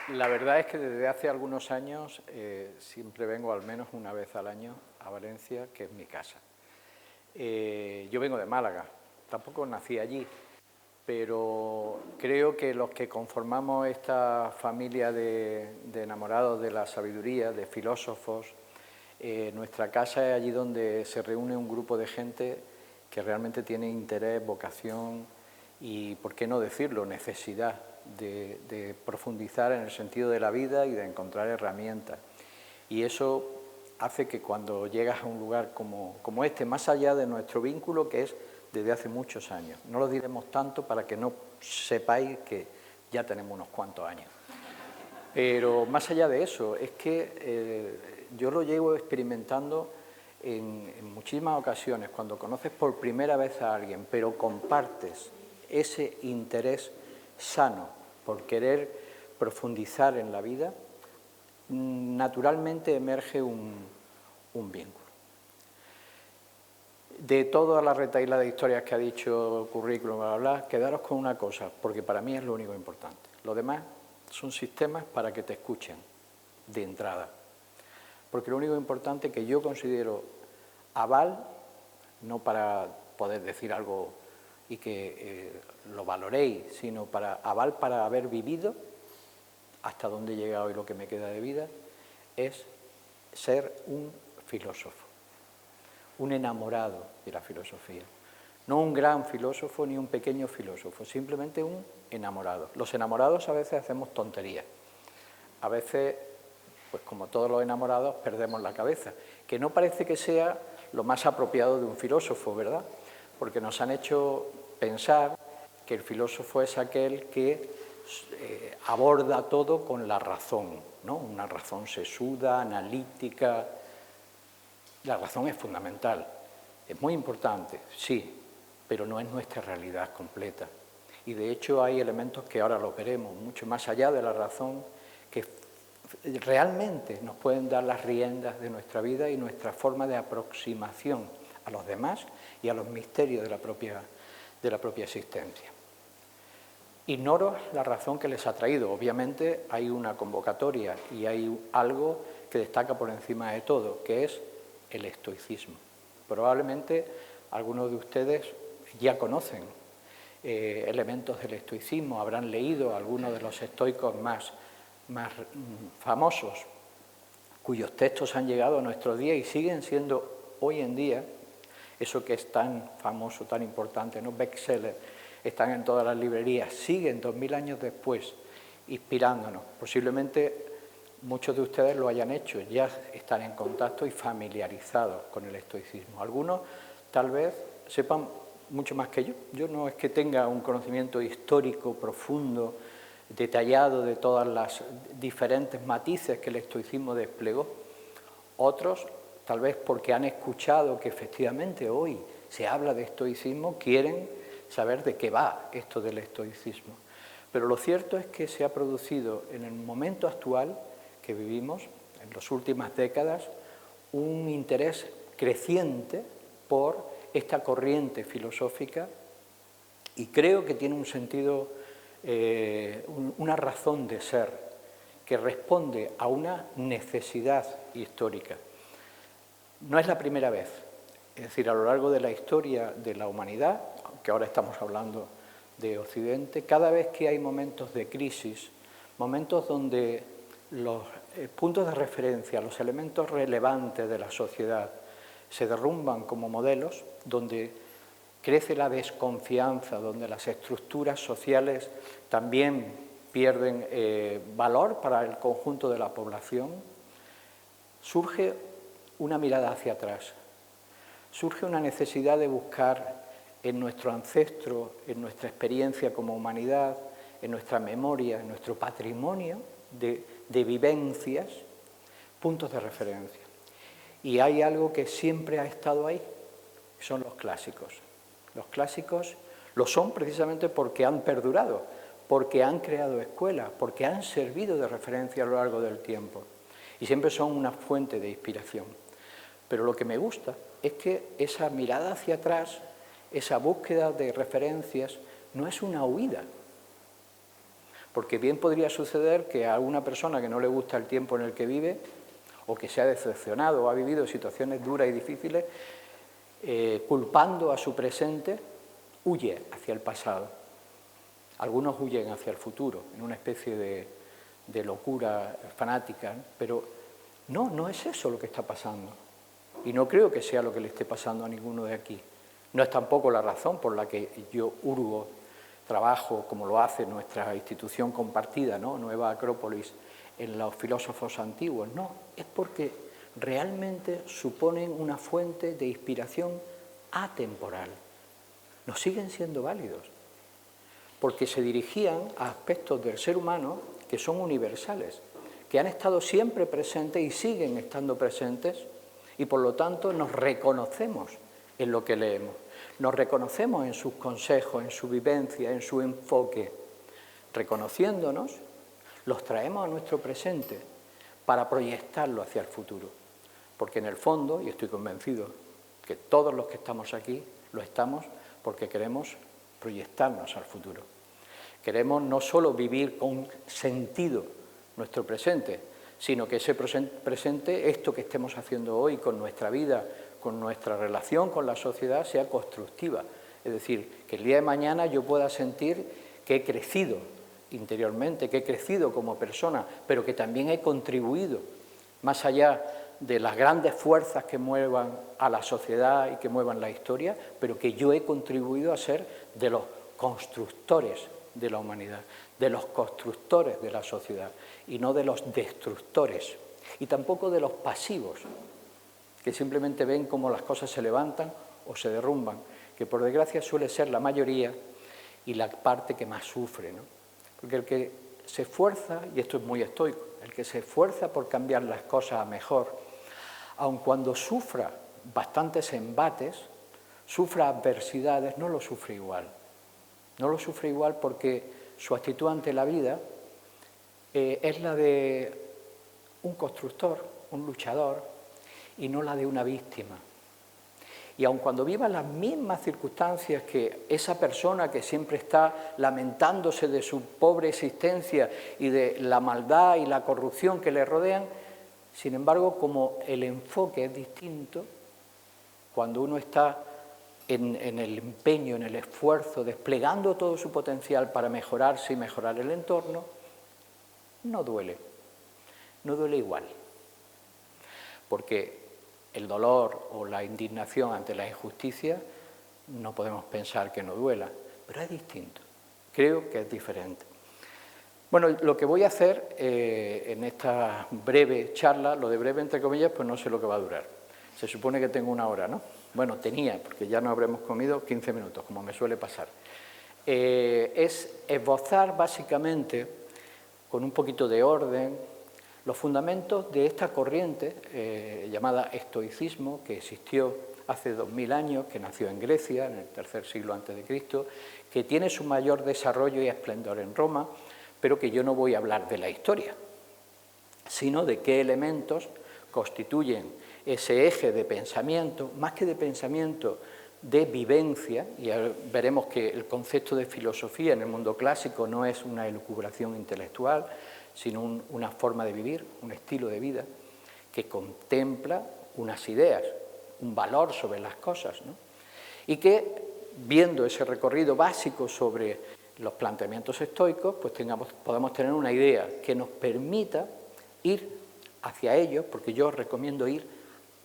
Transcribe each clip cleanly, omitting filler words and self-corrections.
La verdad es que desde hace algunos años siempre vengo al menos una vez al año a Valencia, que es mi casa. Yo vengo de Málaga, tampoco nací allí, pero creo que los que conformamos esta familia de enamorados de la sabiduría, de filósofos, nuestra casa es allí donde se reúne un grupo de gente que realmente tiene interés, vocación y, por qué no decirlo, necesidad de profundizar en el sentido de la vida y de encontrar herramientas. Y eso hace que cuando llegas a un lugar como este, más allá de nuestro vínculo, que es desde hace muchos años, no lo diremos tanto para que no sepáis que ya tenemos unos cuantos años, pero más allá de eso, es que yo lo llevo experimentando en muchísimas ocasiones, cuando conoces por primera vez a alguien, pero compartes ese interés sano por querer profundizar en la vida, naturalmente emerge un vínculo. De toda la retahíla de historias que ha dicho currículum, bla, bla, bla, quedaros con una cosa, porque para mí es lo único importante. Lo demás son sistemas para que te escuchen de entrada. Porque lo único importante que yo considero aval, no para poder decir algo y que lo valoréis, sino para aval para haber vivido hasta dónde he llegado y lo que me queda de vida, es ser un filósofo, un enamorado de la filosofía. No un gran filósofo ni un pequeño filósofo, simplemente un enamorado. Los enamorados a veces hacemos tonterías. A veces, pues como todos los enamorados, perdemos la cabeza, que no parece que sea lo más apropiado de un filósofo, ¿verdad? Porque nos han hecho pensar que el filósofo es aquel que aborda todo con la razón, ¿no? Una razón sesuda, analítica. La razón es fundamental, es muy importante, sí, pero no es nuestra realidad completa. Y de hecho hay elementos que ahora los veremos, mucho más allá de la razón, que realmente nos pueden dar las riendas de nuestra vida y nuestra forma de aproximación a los demás y a los misterios de la propia existencia. Ignoro la razón que les ha traído. Obviamente hay una convocatoria y hay algo que destaca por encima de todo, que es el estoicismo. Probablemente algunos de ustedes ya conocen elementos del estoicismo, habrán leído algunos de los estoicos más famosos, cuyos textos han llegado a nuestros días y siguen siendo hoy en día, eso que es tan famoso, tan importante, ¿no? Bestseller, están en todas las librerías, siguen 2000 años después inspirándonos. Posiblemente muchos de ustedes lo hayan hecho, ya están en contacto y familiarizados con el estoicismo. Algunos tal vez sepan mucho más que yo. Yo no es que tenga un conocimiento histórico profundo, detallado de todas las diferentes matices que el estoicismo desplegó. Otros, tal vez porque han escuchado que efectivamente hoy se habla de estoicismo, quieren saber de qué va esto del estoicismo. Pero lo cierto es que se ha producido en el momento actual que vivimos, en las últimas décadas, un interés creciente por esta corriente filosófica y creo que tiene un sentido, una razón de ser que responde a una necesidad histórica. No es la primera vez, es decir, a lo largo de la historia de la humanidad, aunque ahora estamos hablando de Occidente, cada vez que hay momentos de crisis, momentos donde los puntos de referencia, los elementos relevantes de la sociedad se derrumban como modelos, donde crece la desconfianza, donde las estructuras sociales también pierden valor para el conjunto de la población, surge una mirada hacia atrás, surge una necesidad de buscar en nuestro ancestro, en nuestra experiencia como humanidad, en nuestra memoria, en nuestro patrimonio de vivencias, puntos de referencia. Y hay algo que siempre ha estado ahí, que son los clásicos. Los clásicos lo son precisamente porque han perdurado, porque han creado escuelas, porque han servido de referencia a lo largo del tiempo. Y siempre son una fuente de inspiración. Pero lo que me gusta es que esa mirada hacia atrás, esa búsqueda de referencias, no es una huida. Porque bien podría suceder que a una persona que no le gusta el tiempo en el que vive, o que se ha decepcionado o ha vivido situaciones duras y difíciles, culpando a su presente, huye hacia el pasado. Algunos huyen hacia el futuro, en una especie de locura fanática, ¿no? Pero no es eso lo que está pasando. Y no creo que sea lo que le esté pasando a ninguno de aquí. No es tampoco la razón por la que yo hurgo, trabajo, como lo hace nuestra institución compartida, ¿no? Nueva Acrópolis, en los filósofos antiguos. No, es porque realmente suponen una fuente de inspiración atemporal. No siguen siendo válidos, porque se dirigían a aspectos del ser humano que son universales, que han estado siempre presentes y siguen estando presentes, y por lo tanto nos reconocemos en lo que leemos, nos reconocemos en sus consejos, en su vivencia, en su enfoque. Reconociéndonos, los traemos a nuestro presente para proyectarlo hacia el futuro, porque en el fondo, y estoy convencido que todos los que estamos aquí lo estamos porque queremos proyectarnos al futuro. Queremos no solo vivir con sentido nuestro presente, sino que ese presente, esto que estemos haciendo hoy con nuestra vida, con nuestra relación con la sociedad, sea constructiva. Es decir, que el día de mañana yo pueda sentir que he crecido interiormente, que he crecido como persona, pero que también he contribuido, más allá de las grandes fuerzas que muevan a la sociedad y que muevan la historia, pero que yo he contribuido a ser de los constructores de la humanidad, de los constructores de la sociedad, y no de los destructores, y tampoco de los pasivos, que simplemente ven cómo las cosas se levantan o se derrumban, que por desgracia suele ser la mayoría y la parte que más sufre, ¿no? Porque el que se esfuerza, y esto es muy estoico, el que se esfuerza por cambiar las cosas a mejor, aun cuando sufra bastantes embates, sufra adversidades, no lo sufre igual. No lo sufre igual porque su actitud ante la vida es la de un constructor, un luchador, y no la de una víctima. Y aun cuando viva las mismas circunstancias que esa persona que siempre está lamentándose de su pobre existencia y de la maldad y la corrupción que le rodean, sin embargo, como el enfoque es distinto, cuando uno está en el empeño, en el esfuerzo, desplegando todo su potencial para mejorarse y mejorar el entorno, no duele igual. Porque el dolor o la indignación ante la injusticia no podemos pensar que no duela, pero es distinto, creo que es diferente. Bueno, lo que voy a hacer en esta breve charla, lo de breve entre comillas, pues no sé lo que va a durar. Se supone que tengo 1 hora, ¿no? Bueno, tenía, porque ya no habremos comido 15 minutos, como me suele pasar. Es esbozar básicamente, con un poquito de orden, los fundamentos de esta corriente llamada estoicismo, que existió hace 2000 años, que nació en Grecia, en el tercer siglo antes de Cristo, que tiene su mayor desarrollo y esplendor en Roma, pero que yo no voy a hablar de la historia, sino de qué elementos constituyen ese eje de pensamiento, más que de pensamiento, de vivencia, y veremos que el concepto de filosofía en el mundo clásico no es una elucubración intelectual, sino una forma de vivir, un estilo de vida que contempla unas ideas, un valor sobre las cosas, ¿no? Y que, viendo ese recorrido básico sobre los planteamientos estoicos, pues podamos tener una idea que nos permita ir hacia ellos, porque yo recomiendo ir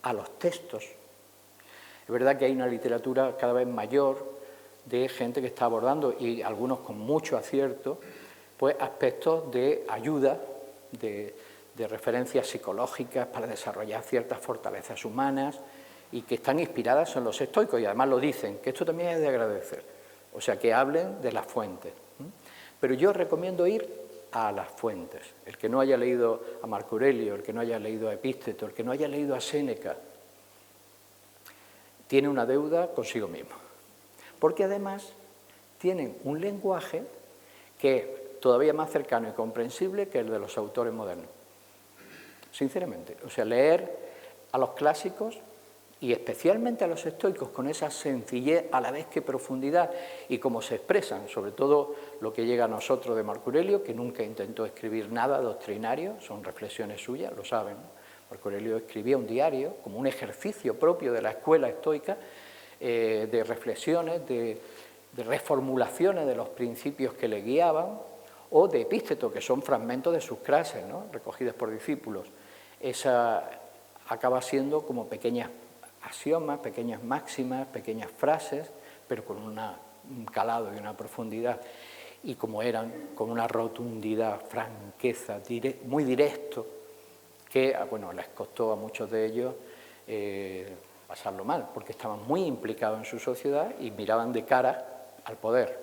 a los textos. Es verdad que hay una literatura cada vez mayor de gente que está abordando, y algunos con mucho acierto, pues aspectos de ayuda, de referencias psicológicas para desarrollar ciertas fortalezas humanas y que están inspiradas en los estoicos, y además lo dicen, que esto también es de agradecer, o sea, que hablen de las fuentes. Pero yo recomiendo ir a las fuentes. El que no haya leído a Marco Aurelio, el que no haya leído a Epícteto, el que no haya leído a Séneca, tiene una deuda consigo mismo, porque además tienen un lenguaje que es todavía más cercano y comprensible que el de los autores modernos. Sinceramente, o sea, leer a los clásicos y especialmente a los estoicos, con esa sencillez a la vez que profundidad y cómo se expresan, sobre todo lo que llega a nosotros de Marco Aurelio, que nunca intentó escribir nada doctrinario, son reflexiones suyas, lo saben, ¿no? Marco Aurelio escribía un diario como un ejercicio propio de la escuela estoica, de reflexiones, de reformulaciones de los principios que le guiaban, o de epístetos, que son fragmentos de sus clases, ¿no? Recogidas por discípulos. Esa acaba siendo como pequeñas axiomas, pequeñas máximas, pequeñas frases, pero con un calado y una profundidad, y como eran, con una rotundidad, franqueza, muy directo, que bueno, les costó a muchos de ellos pasarlo mal, porque estaban muy implicados en su sociedad y miraban de cara al poder,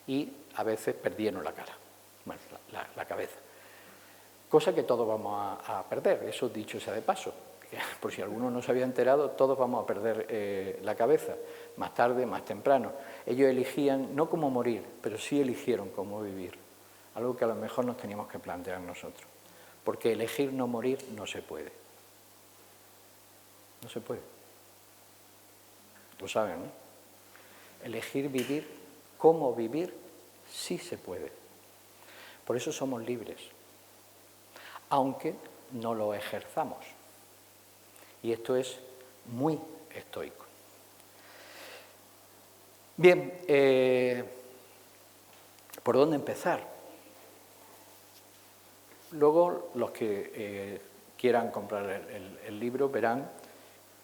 y a veces perdieron la cara, bueno, la cabeza. Cosa que todos vamos a perder, eso dicho sea de paso. Por si alguno no se había enterado, todos vamos a perder la cabeza, más tarde, más temprano. Ellos elegían no cómo morir, pero sí eligieron cómo vivir, algo que a lo mejor nos teníamos que plantear nosotros, porque elegir no morir no se puede. No se puede. Lo saben, ¿no? Elegir vivir, cómo vivir, sí se puede. Por eso somos libres, aunque no lo ejerzamos. Y esto es muy estoico. Bien, ¿por dónde empezar? Luego, los que quieran comprar el libro verán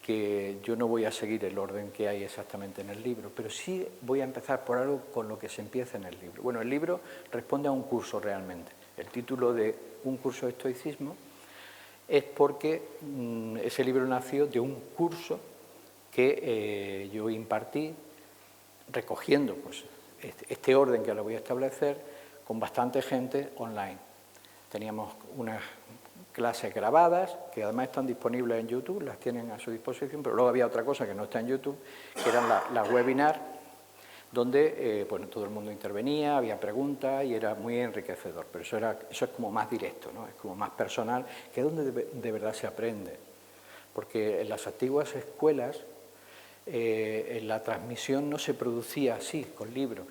que yo no voy a seguir el orden que hay exactamente en el libro, pero sí voy a empezar por algo con lo que se empieza en el libro. Bueno, el libro responde a un curso realmente. El título de Un curso de estoicismo es porque ese libro nació de un curso que yo impartí recogiendo pues, este orden que ahora voy a establecer con bastante gente online. Teníamos unas clases grabadas que además están disponibles en YouTube, las tienen a su disposición, pero luego había otra cosa que no está en YouTube, que eran las webinars, donde bueno, todo el mundo intervenía, había preguntas y era muy enriquecedor, pero eso es como más directo, ¿no? Es como más personal, que es donde de verdad se aprende. Porque en las antiguas escuelas en la transmisión no se producía así, con libros.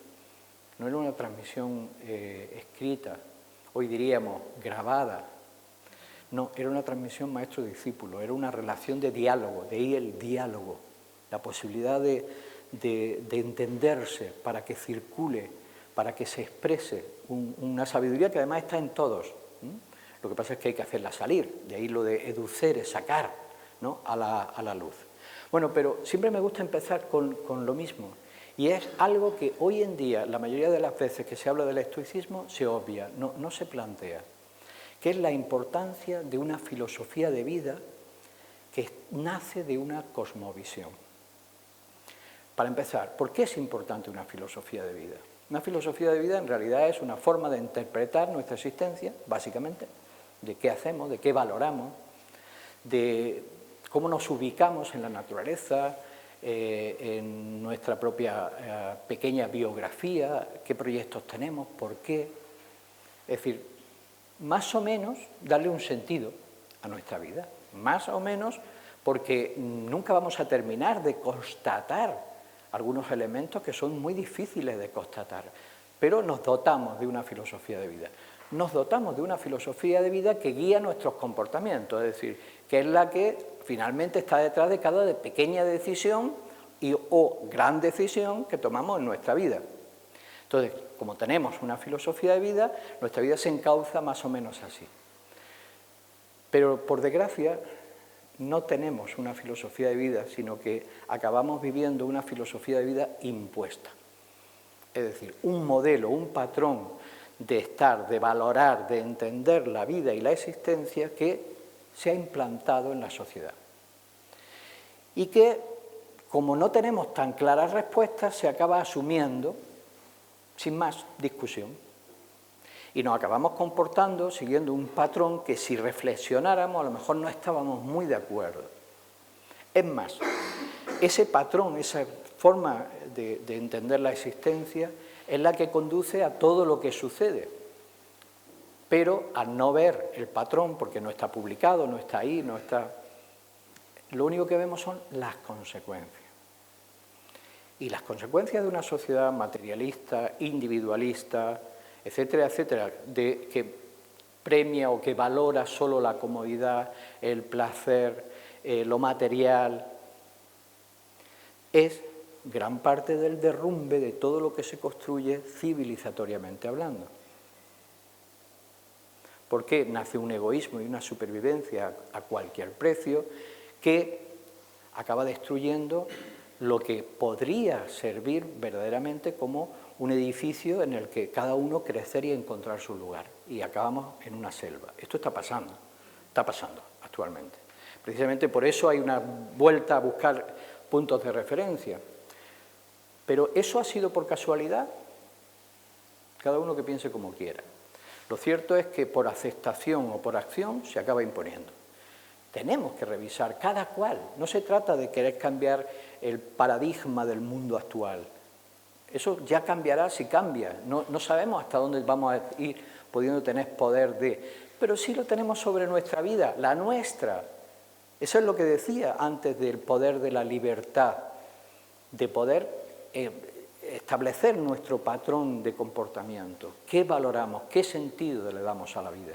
No era una transmisión escrita, hoy diríamos grabada. No, era una transmisión maestro-discípulo, era una relación de diálogo, de ahí el diálogo, la posibilidad de entenderse para que circule, para que se exprese una sabiduría que además está en todos. Lo que pasa es que hay que hacerla salir, de ahí lo de educere, sacar, ¿no? a la luz. Bueno, pero siempre me gusta empezar con lo mismo, y es algo que hoy en día, la mayoría de las veces que se habla del estoicismo, se obvia, no se plantea, que es la importancia de una filosofía de vida que nace de una cosmovisión. Para empezar, ¿por qué es importante una filosofía de vida? Una filosofía de vida en realidad es una forma de interpretar nuestra existencia, básicamente, de qué hacemos, de qué valoramos, de cómo nos ubicamos en la naturaleza, en nuestra propia pequeña biografía, qué proyectos tenemos, por qué. Es decir, más o menos darle un sentido a nuestra vida, más o menos porque nunca vamos a terminar de constatar algunos elementos que son muy difíciles de constatar, pero nos dotamos de una filosofía de vida. Nos dotamos de una filosofía de vida que guía nuestros comportamientos, es decir, que es la que finalmente está detrás de cada pequeña decisión o gran decisión que tomamos en nuestra vida. Entonces, como tenemos una filosofía de vida, nuestra vida se encauza más o menos así. Pero, por desgracia, no tenemos una filosofía de vida, sino que acabamos viviendo una filosofía de vida impuesta. Es decir, un modelo, un patrón de estar, de valorar, de entender la vida y la existencia que se ha implantado en la sociedad. Y que, como no tenemos tan claras respuestas, se acaba asumiendo sin más discusión. Y nos acabamos comportando siguiendo un patrón que si reflexionáramos a lo mejor no estábamos muy de acuerdo. Es más, ese patrón, esa forma de entender la existencia es la que conduce a todo lo que sucede. Pero al no ver el patrón, porque no está publicado, no está ahí, no está, lo único que vemos son las consecuencias. Y las consecuencias de una sociedad materialista, individualista, etcétera, etcétera, que premia o que valora solo la comodidad, el placer, lo material, es gran parte del derrumbe de todo lo que se construye civilizatoriamente hablando. Porque nace un egoísmo y una supervivencia a cualquier precio que acaba destruyendo lo que podría servir verdaderamente como un edificio en el que cada uno crecer y encontrar su lugar. Y acabamos en una selva. Esto está pasando actualmente. Precisamente por eso hay una vuelta a buscar puntos de referencia. Pero ¿eso ha sido por casualidad? Cada uno que piense como quiera. Lo cierto es que por aceptación o por acción se acaba imponiendo. Tenemos que revisar cada cual. No se trata de querer cambiar el paradigma del mundo actual. Eso ya cambiará si cambia. No sabemos hasta dónde vamos a ir pudiendo tener poder de... Pero sí lo tenemos sobre nuestra vida, la nuestra. Eso es lo que decía antes del poder de la libertad, de poder establecer nuestro patrón de comportamiento. ¿Qué valoramos? ¿Qué sentido le damos a la vida?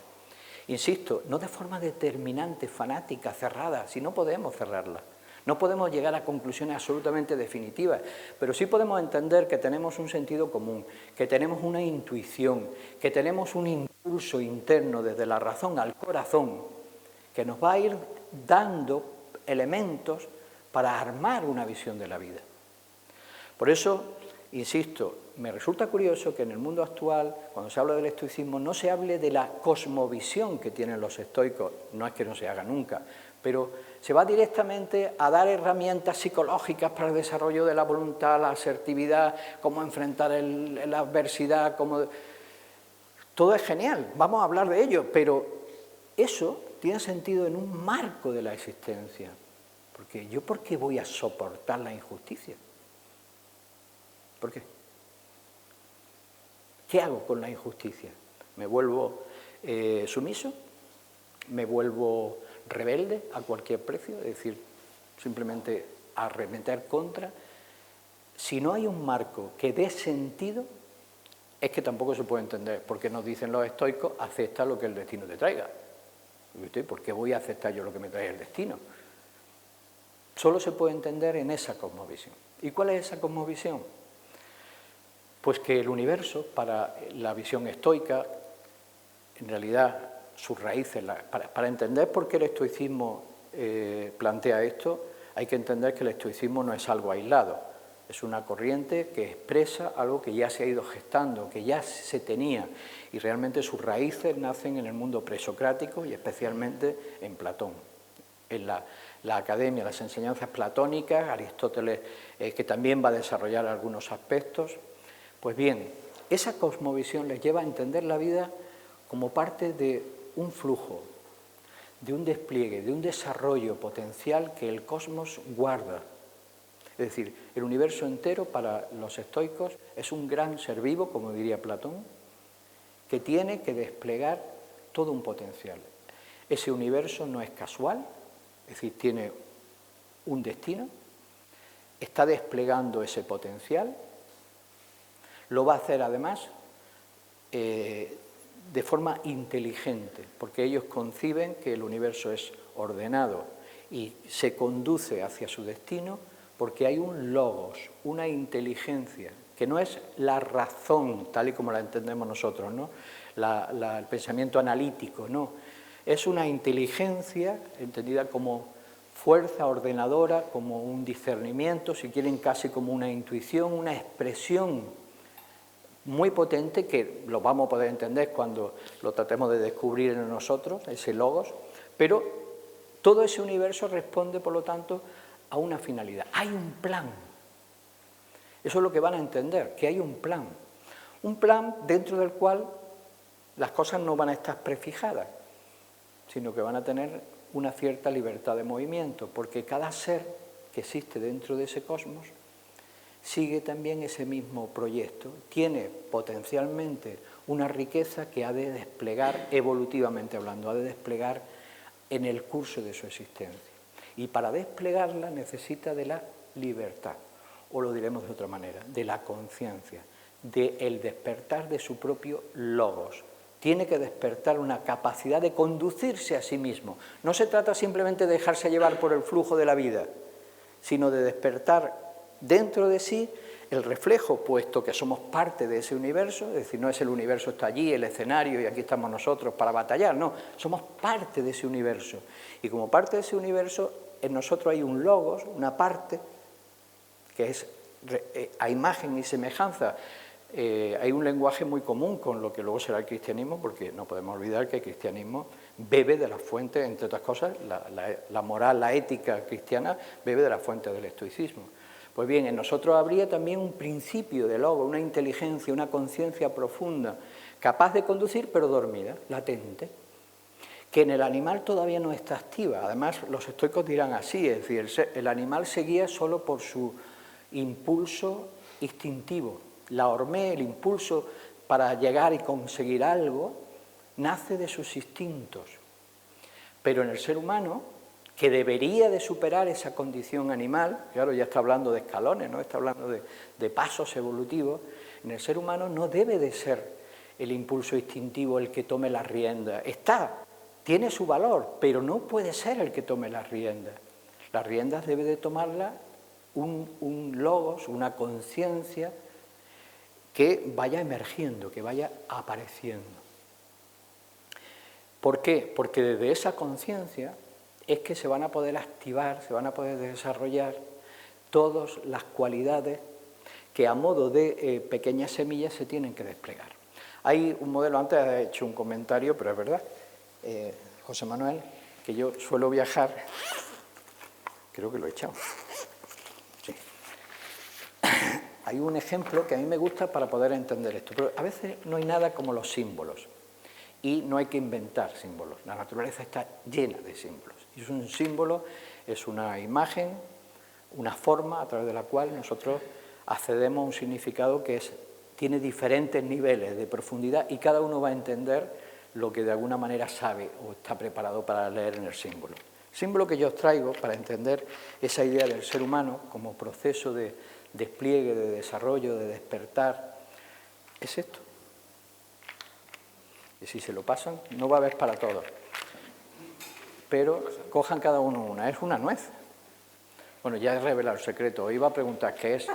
Insisto, no de forma determinante, fanática, cerrada, si no podemos cerrarla. No podemos llegar a conclusiones absolutamente definitivas, pero sí podemos entender que tenemos un sentido común, que tenemos una intuición, que tenemos un impulso interno desde la razón al corazón, que nos va a ir dando elementos para armar una visión de la vida. Por eso, insisto, me resulta curioso que en el mundo actual, cuando se habla del estoicismo, no se hable de la cosmovisión que tienen los estoicos, no es que no se haga nunca, pero se va directamente a dar herramientas psicológicas para el desarrollo de la voluntad, la asertividad, cómo enfrentar la adversidad, cómo... Todo es genial, vamos a hablar de ello, pero eso tiene sentido en un marco de la existencia, porque yo ¿por qué voy a soportar la injusticia? ¿Por qué? ¿Qué hago con la injusticia? ¿Me vuelvo sumiso? ¿Me vuelvo rebelde a cualquier precio? Es decir, simplemente arremeter contra. Si no hay un marco que dé sentido, es que tampoco se puede entender, porque nos dicen los estoicos, acepta lo que el destino te traiga. ¿Y usted, por qué voy a aceptar yo lo que me trae el destino? Solo se puede entender en esa cosmovisión. ¿Y cuál es esa cosmovisión? Pues que el universo, para la visión estoica, en realidad sus raíces, para entender por qué el estoicismo plantea esto, hay que entender que el estoicismo no es algo aislado, es una corriente que expresa algo que ya se ha ido gestando, que ya se tenía, y realmente sus raíces nacen en el mundo presocrático y especialmente en Platón, en la academia, las enseñanzas platónicas, Aristóteles, que también va a desarrollar algunos aspectos. Pues bien, esa cosmovisión les lleva a entender la vida como parte de un flujo, de un despliegue, de un desarrollo potencial que el cosmos guarda. Es decir, el universo entero para los estoicos es un gran ser vivo, como diría Platón, que tiene que desplegar todo un potencial. Ese universo no es casual, es decir, tiene un destino, está desplegando ese potencial. Lo va a hacer además de forma inteligente, porque ellos conciben que el universo es ordenado y se conduce hacia su destino porque hay un logos, una inteligencia, que no es la razón tal y como la entendemos nosotros, ¿no? El pensamiento analítico, no. Es una inteligencia entendida como fuerza ordenadora, como un discernimiento, si quieren casi como una intuición, una expresión muy potente que lo vamos a poder entender cuando lo tratemos de descubrir en nosotros, ese logos, pero todo ese universo responde, por lo tanto, a una finalidad. Hay un plan. Eso es lo que van a entender, que hay un plan dentro del cual las cosas no van a estar prefijadas, sino que van a tener una cierta libertad de movimiento, porque cada ser que existe dentro de ese cosmos sigue también ese mismo proyecto, tiene potencialmente una riqueza que ha de desplegar, evolutivamente hablando, ha de desplegar en el curso de su existencia. Y para desplegarla necesita de la libertad, o lo diremos de otra manera, de la conciencia, del despertar de su propio logos. Tiene que despertar una capacidad de conducirse a sí mismo. No se trata simplemente de dejarse llevar por el flujo de la vida, sino de despertar dentro de sí el reflejo, puesto que somos parte de ese universo, es decir, no es el universo está allí, el escenario, y aquí estamos nosotros para batallar, no, somos parte de ese universo. Y como parte de ese universo, en nosotros hay un logos, una parte, que es a imagen y semejanza. Hay un lenguaje muy común con lo que luego será el cristianismo, porque no podemos olvidar que el cristianismo bebe de las fuentes, entre otras cosas, la moral, la ética cristiana bebe de las fuentes del estoicismo. Pues bien, en nosotros habría también un principio de logo, una inteligencia, una conciencia profunda, capaz de conducir pero dormida, latente, que en el animal todavía no está activa. Además, los estoicos dirán así, es decir, el animal se guía solo por su impulso instintivo. La hormé, el impulso para llegar y conseguir algo, nace de sus instintos. Pero en el ser humano, que debería de superar esa condición animal, claro, ya está hablando de escalones, ¿no? Está hablando de pasos evolutivos, en el ser humano no debe de ser el impulso instintivo el que tome las riendas. Tiene su valor, pero no puede ser el que tome las riendas. Las riendas debe de tomarlas un logos, una conciencia que vaya emergiendo, que vaya apareciendo. ¿Por qué? Porque desde esa conciencia es que se van a poder activar, se van a poder desarrollar todas las cualidades que a modo de pequeñas semillas se tienen que desplegar. Hay un modelo, antes he hecho un comentario, pero es verdad, José Manuel, que yo suelo viajar, creo que lo he echado. Sí. Hay un ejemplo que a mí me gusta para poder entender esto, pero a veces no hay nada como los símbolos y no hay que inventar símbolos. La naturaleza está llena de símbolos. Y es un símbolo, es una imagen, una forma a través de la cual nosotros accedemos a un significado que tiene diferentes niveles de profundidad y cada uno va a entender lo que de alguna manera sabe o está preparado para leer en el símbolo. El símbolo que yo os traigo para entender esa idea del ser humano como proceso de despliegue, de desarrollo, de despertar, es esto. Y si se lo pasan, no va a haber para todos. Pero cojan cada uno una. Es una nuez. Bueno, ya he revelado el secreto. Iba a preguntar qué es.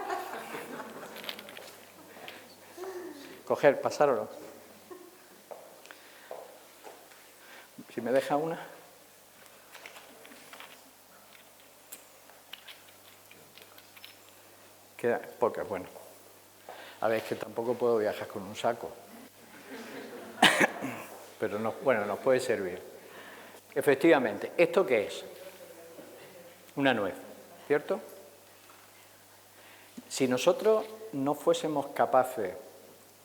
Coger, pasároslo. Si me deja una. Queda pocas, bueno. A ver, es que tampoco puedo viajar con un saco. Pero bueno, nos puede servir. Efectivamente, ¿esto qué es? Una nuez, ¿cierto? Si nosotros no fuésemos capaces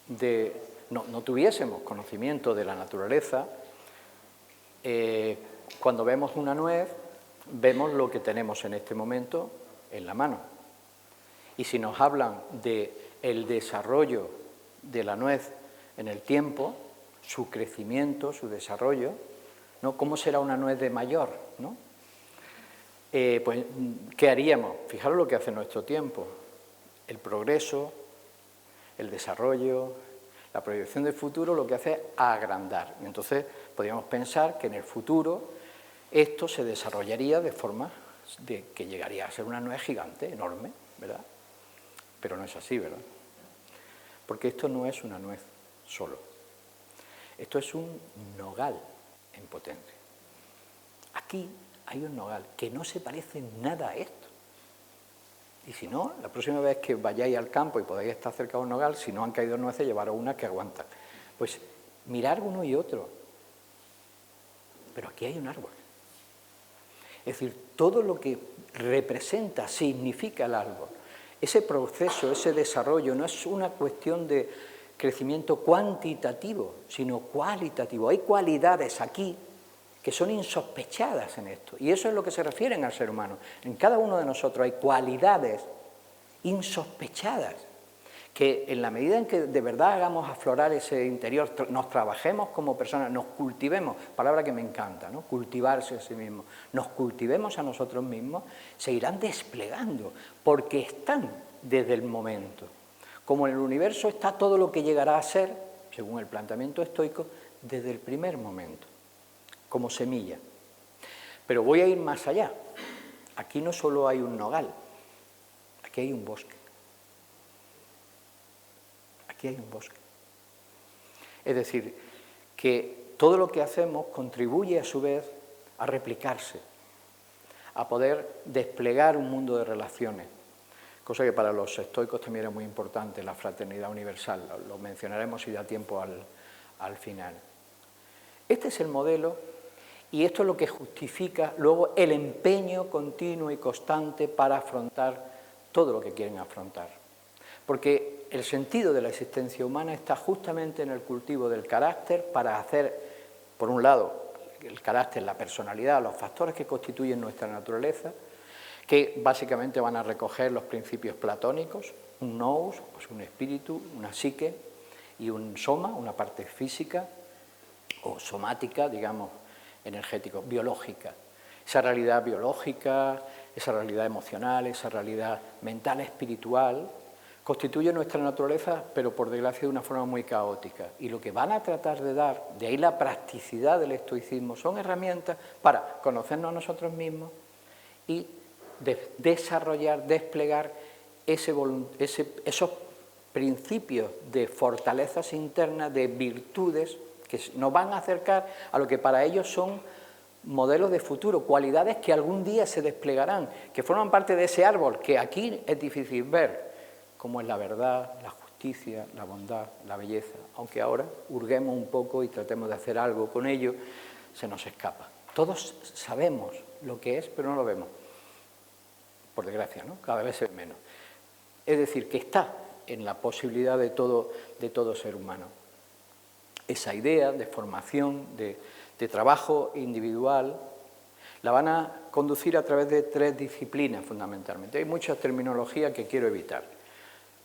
de... no tuviésemos conocimiento de la naturaleza, cuando vemos una nuez, vemos lo que tenemos en este momento en la mano. Y si nos hablan del desarrollo de la nuez en el tiempo, su crecimiento, su desarrollo, ¿no? ¿Cómo será una nuez de mayor? ¿No? Pues, ¿qué haríamos? Fijaros lo que hace nuestro tiempo. El progreso, el desarrollo, la proyección del futuro lo que hace es agrandar. Entonces, podríamos pensar que en el futuro esto se desarrollaría de forma de que llegaría a ser una nuez gigante, enorme, ¿verdad? Pero no es así, ¿verdad? Porque esto no es una nuez solo. Esto es un nogal en potencia. Aquí hay un nogal que no se parece nada a esto. Y si no, la próxima vez que vayáis al campo y podáis estar cerca de un nogal, si no han caído nueces, llevaros una que aguantan. Pues mirar uno y otro. Pero aquí hay un árbol. Es decir, todo lo que representa, significa el árbol. Ese proceso, ese desarrollo, no es una cuestión de crecimiento cuantitativo, sino cualitativo. Hay cualidades aquí que son insospechadas en esto. Y eso es lo que se refieren al ser humano. En cada uno de nosotros hay cualidades insospechadas que en la medida en que de verdad hagamos aflorar ese interior, nos trabajemos como personas, nos cultivemos, palabra que me encanta, ¿no? Cultivarse a sí mismo, nos cultivemos a nosotros mismos, se irán desplegando, porque están desde el momento. Como en el universo está todo lo que llegará a ser, según el planteamiento estoico, desde el primer momento, como semilla. Pero voy a ir más allá. Aquí no solo hay un nogal, aquí hay un bosque. Aquí hay un bosque. Es decir, que todo lo que hacemos contribuye a su vez a replicarse, a poder desplegar un mundo de relaciones, cosa que para los estoicos también era muy importante, la fraternidad universal, lo mencionaremos si da tiempo al final. Este es el modelo y esto es lo que justifica luego el empeño continuo y constante para afrontar todo lo que quieren afrontar. Porque el sentido de la existencia humana está justamente en el cultivo del carácter para hacer, por un lado, el carácter, la personalidad, los factores que constituyen nuestra naturaleza, que básicamente van a recoger los principios platónicos, un nous, pues un espíritu, una psique, y un soma, una parte física o somática, digamos, energético, biológica. Esa realidad biológica, esa realidad emocional, esa realidad mental, espiritual, constituye nuestra naturaleza, pero por desgracia de una forma muy caótica. Y lo que van a tratar de dar, de ahí la practicidad del estoicismo, son herramientas para conocernos a nosotros mismos y desarrollar, desplegar esos principios de fortalezas internas, de virtudes, que nos van a acercar a lo que para ellos son modelos de futuro, cualidades que algún día se desplegarán, que forman parte de ese árbol que aquí es difícil ver, como es la verdad, la justicia, la bondad, la belleza, aunque ahora hurguemos un poco y tratemos de hacer algo con ello, se nos escapa. Todos sabemos lo que es, pero no lo vemos, por desgracia, ¿no? Cada vez es menos. Es decir, que está en la posibilidad de todo ser humano. Esa idea de formación, de trabajo individual, la van a conducir a través de 3 disciplinas fundamentalmente. Hay mucha terminología que quiero evitar,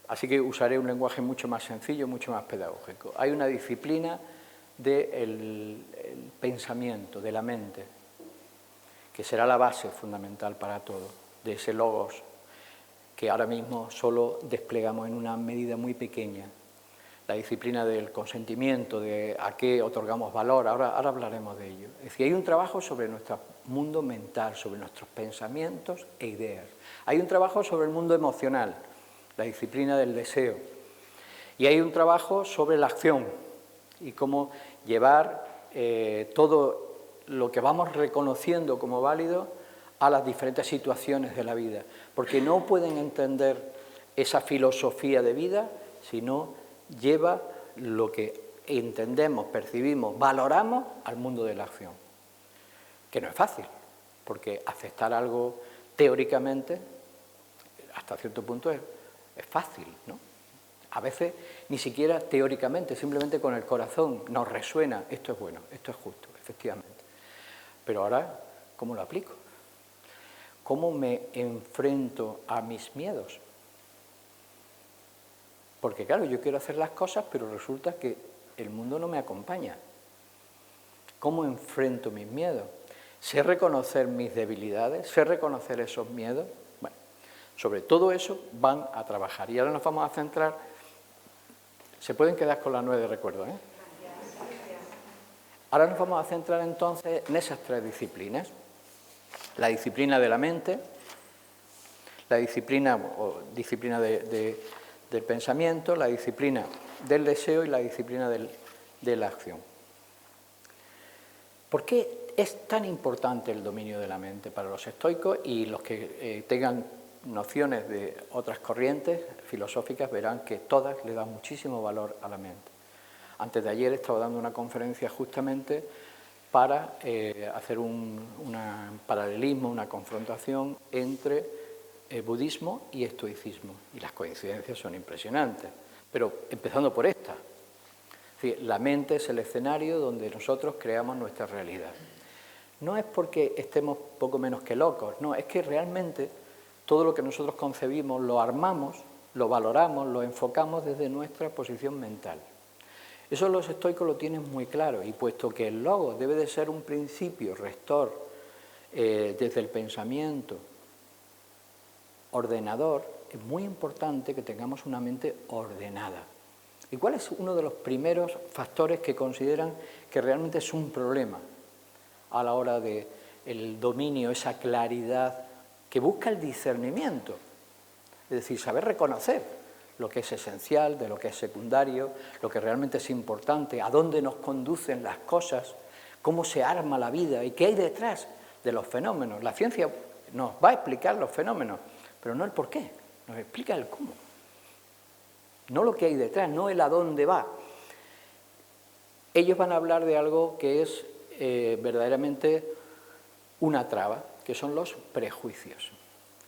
así que usaré un lenguaje mucho más sencillo, mucho más pedagógico. Hay una disciplina del pensamiento, de la mente, que será la base fundamental para todo, de ese logos, que ahora mismo solo desplegamos en una medida muy pequeña. La disciplina del consentimiento, de a qué otorgamos valor, ahora hablaremos de ello. Es decir, hay un trabajo sobre nuestro mundo mental, sobre nuestros pensamientos e ideas. Hay un trabajo sobre el mundo emocional, la disciplina del deseo. Y hay un trabajo sobre la acción y cómo llevar todo lo que vamos reconociendo como válido a las diferentes situaciones de la vida. Porque no pueden entender esa filosofía de vida si no lleva lo que entendemos, percibimos, valoramos al mundo de la acción. Que no es fácil, porque aceptar algo teóricamente, hasta cierto punto es fácil, ¿no? A veces ni siquiera teóricamente, simplemente con el corazón nos resuena, esto es bueno, esto es justo, efectivamente. Pero ahora, ¿cómo lo aplico? ¿Cómo me enfrento a mis miedos? Porque claro, yo quiero hacer las cosas, pero resulta que el mundo no me acompaña. ¿Cómo enfrento mis miedos? ¿Sé reconocer mis debilidades? ¿Sé reconocer esos miedos? Bueno, sobre todo eso van a trabajar. Y ahora nos vamos a centrar. Se pueden quedar con la 9 de recuerdo, ¿eh? Ahora nos vamos a centrar entonces en esas 3 disciplinas. La disciplina de la mente, la disciplina del pensamiento, la disciplina del deseo y la disciplina de la acción. ¿Por qué es tan importante el dominio de la mente para los estoicos? Y los que tengan nociones de otras corrientes filosóficas verán que todas le dan muchísimo valor a la mente. Antes de ayer estaba dando una conferencia justamente para hacer un paralelismo, una confrontación entre budismo y estoicismo. Y las coincidencias son impresionantes. Pero empezando por esta. Es decir, la mente es el escenario donde nosotros creamos nuestra realidad. No es porque estemos poco menos que locos, no, es que realmente todo lo que nosotros concebimos lo armamos lo valoramos, lo enfocamos desde nuestra posición mental. Eso los estoicos lo tienen muy claro, y puesto que el logos debe de ser un principio rector desde el pensamiento ordenador, es muy importante que tengamos una mente ordenada. ¿Y cuál es uno de los primeros factores que consideran que realmente es un problema a la hora del dominio, esa claridad que busca el discernimiento? Es decir, saber reconocer lo que es esencial, de lo que es secundario, lo que realmente es importante, a dónde nos conducen las cosas, cómo se arma la vida y qué hay detrás de los fenómenos. La ciencia nos va a explicar los fenómenos, pero no el por qué, nos explica el cómo. No lo que hay detrás, no el a dónde va. Ellos van a hablar de algo que es verdaderamente una traba, que son los prejuicios,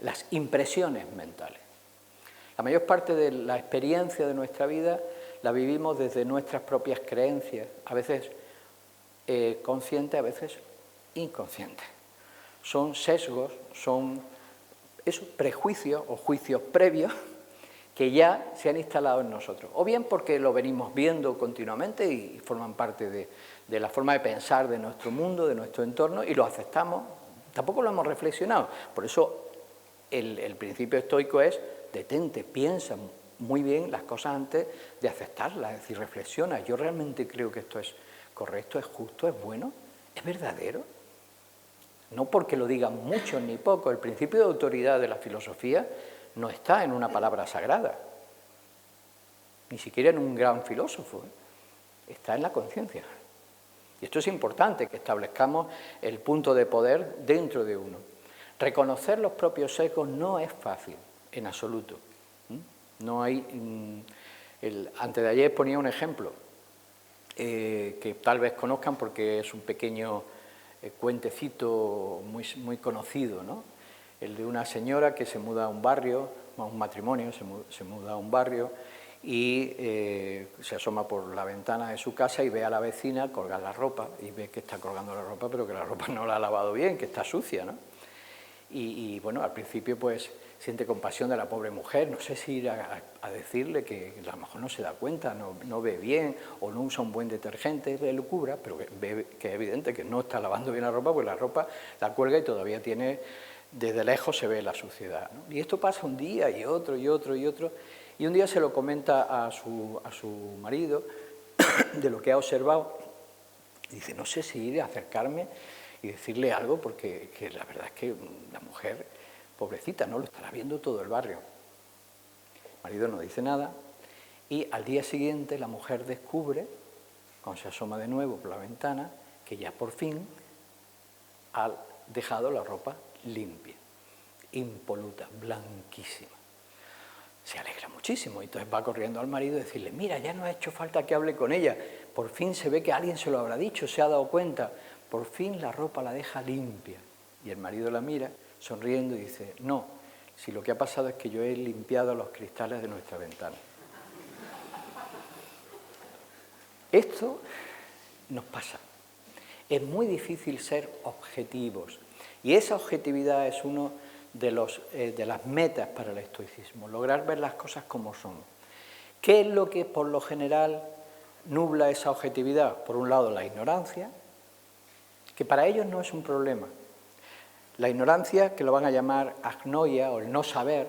las impresiones mentales. La mayor parte de la experiencia de nuestra vida la vivimos desde nuestras propias creencias, a veces conscientes, a veces inconscientes. Son sesgos, son esos prejuicios o juicios previos que ya se han instalado en nosotros, o bien porque lo venimos viendo continuamente y forman parte de la forma de pensar de nuestro mundo, de nuestro entorno, y lo aceptamos, tampoco lo hemos reflexionado. Por eso el principio estoico es: detente, piensa muy bien las cosas antes de aceptarlas, es decir, reflexiona. Yo realmente creo que esto es correcto, es justo, es bueno, es verdadero. No porque lo digan muchos ni pocos. El principio de autoridad de la filosofía no está en una palabra sagrada, ni siquiera en un gran filósofo, está en la conciencia. Y esto es importante, que establezcamos el punto de poder dentro de uno. Reconocer los propios sesgos no es fácil, en absoluto. No hay... Antes de ayer ponía un ejemplo que tal vez conozcan porque es un pequeño cuentecito muy conocido, ¿no? El de una señora que se muda a un barrio, a un matrimonio, se muda a un barrio y se asoma por la ventana de su casa y ve a la vecina colgar la ropa, y ve que está colgando la ropa, pero que la ropa no la ha lavado bien, que está sucia, ¿no? Y bueno, al principio pues siente compasión de la pobre mujer, no sé si ir a decirle que a lo mejor no se da cuenta, no ve bien o no usa un buen detergente, le lucubra, pero ve que es evidente que no está lavando bien la ropa, pues la ropa la cuelga y todavía tiene, desde lejos se ve la suciedad, ¿no? Y esto pasa un día y otro y otro y otro, y un día se lo comenta a su marido de lo que ha observado, y dice: no sé si ir a acercarme y decirle algo, porque la verdad es que la mujer, pobrecita, no lo estará viendo todo el barrio. El marido no dice nada y al día siguiente la mujer descubre, cuando se asoma de nuevo por la ventana, que ya por fin ha dejado la ropa limpia, impoluta, blanquísima. Se alegra muchísimo y entonces va corriendo al marido y decirle: mira, ya no ha hecho falta que hable con ella, por fin se ve que alguien se lo habrá dicho, se ha dado cuenta, por fin la ropa la deja limpia. Y el marido la mira sonriendo y dice: no, si lo que ha pasado es que yo he limpiado los cristales de nuestra ventana. Esto nos pasa. Es muy difícil ser objetivos y esa objetividad es uno de las metas para el estoicismo, lograr ver las cosas como son. ¿Qué es lo que por lo general nubla esa objetividad? Por un lado, la ignorancia, que para ellos no es un problema. La ignorancia, que lo van a llamar agnoia o el no saber,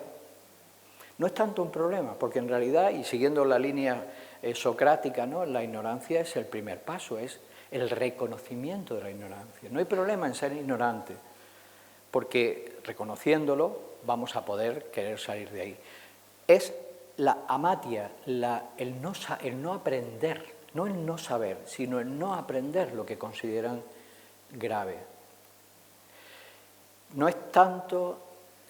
no es tanto un problema, porque en realidad, y siguiendo la línea socrática, ¿no?, la ignorancia es el primer paso, es el reconocimiento de la ignorancia. No hay problema en ser ignorante, porque reconociéndolo vamos a poder querer salir de ahí. Es la amatia, el no aprender, no el no saber, sino el no aprender lo que consideran grave. No es tanto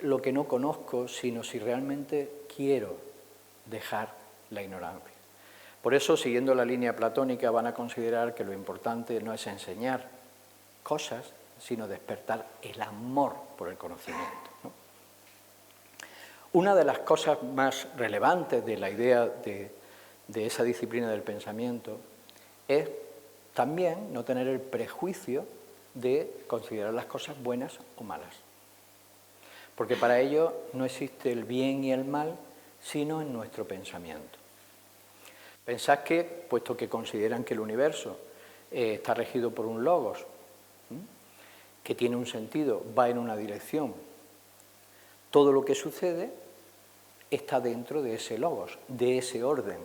lo que no conozco, sino si realmente quiero dejar la ignorancia. Por eso, siguiendo la línea platónica, van a considerar que lo importante no es enseñar cosas, sino despertar el amor por el conocimiento, ¿no? Una de las cosas más relevantes de la idea de esa disciplina del pensamiento es también no tener el prejuicio de considerar las cosas buenas o malas. Porque para ello no existe el bien y el mal, sino en nuestro pensamiento. Pensad que, puesto que consideran que el universo está regido por un logos, que tiene un sentido, va en una dirección, todo lo que sucede está dentro de ese logos, de ese orden.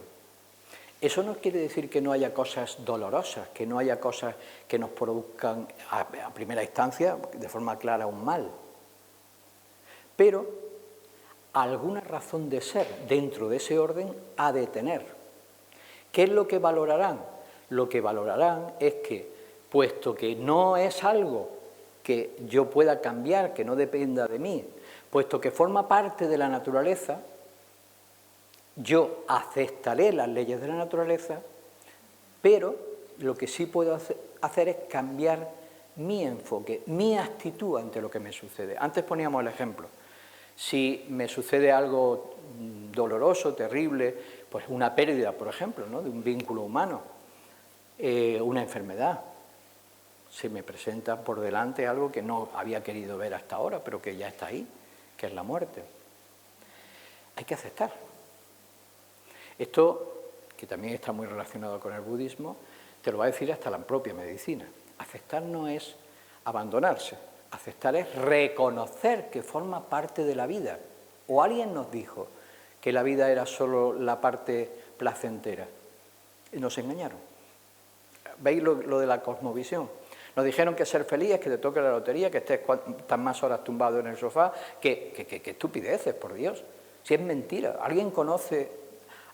Eso no quiere decir que no haya cosas dolorosas, que no haya cosas que nos produzcan a primera instancia, de forma clara, un mal. Pero alguna razón de ser dentro de ese orden ha de tener. ¿Qué es lo que valorarán? Lo que valorarán es que, puesto que no es algo que yo pueda cambiar, que no dependa de mí, puesto que forma parte de la naturaleza, yo aceptaré las leyes de la naturaleza, pero lo que sí puedo hacer es cambiar mi enfoque, mi actitud ante lo que me sucede. Antes poníamos el ejemplo. Si me sucede algo doloroso, terrible, pues una pérdida, por ejemplo, ¿no?, de un vínculo humano, una enfermedad, se me presenta por delante algo que no había querido ver hasta ahora, pero que ya está ahí, que es la muerte. Hay que aceptar. Esto, que también está muy relacionado con el budismo, te lo va a decir hasta la propia medicina. Aceptar no es abandonarse, aceptar es reconocer que forma parte de la vida. O alguien nos dijo que la vida era solo la parte placentera. Y nos engañaron. ¿Veis lo de la cosmovisión? Nos dijeron que ser feliz es que te toque la lotería, que estés tan más horas tumbado en el sofá, que estupideces, por Dios. Si es mentira. ¿Alguien conoce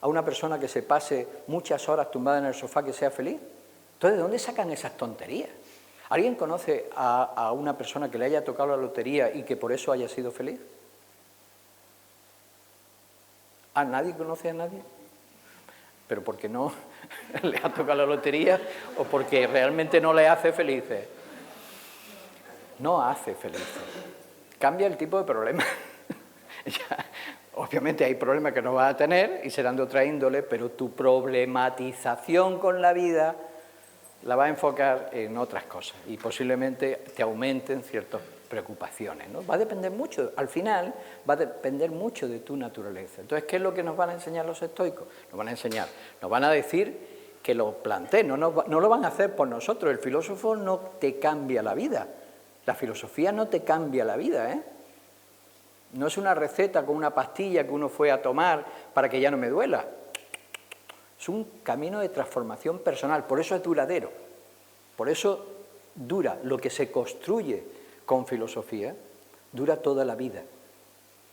a una persona que se pase muchas horas tumbada en el sofá que sea feliz? Entonces, ¿de dónde sacan esas tonterías? ¿Alguien conoce a una persona que le haya tocado la lotería y que por eso haya sido feliz? ¿A nadie conoce a nadie? ¿Pero porque no le ha tocado la lotería o porque realmente no le hace felices? No hace felices. Cambia el tipo de problema. Obviamente hay problemas que no vas a tener y serán de otra índole, pero tu problematización con la vida la vas a enfocar en otras cosas y posiblemente te aumenten ciertas preocupaciones, ¿no? Va a depender mucho, al final va a depender mucho de tu naturaleza. Entonces, ¿qué es lo que nos van a enseñar los estoicos? Nos van a enseñar, nos van a decir que lo planteen, no lo van a hacer por nosotros. El filósofo no te cambia la vida, la filosofía no te cambia la vida, ¿eh? No es una receta con una pastilla que uno fue a tomar para que ya no me duela. Es un camino de transformación personal, por eso es duradero. Por eso dura. Lo que se construye con filosofía dura toda la vida,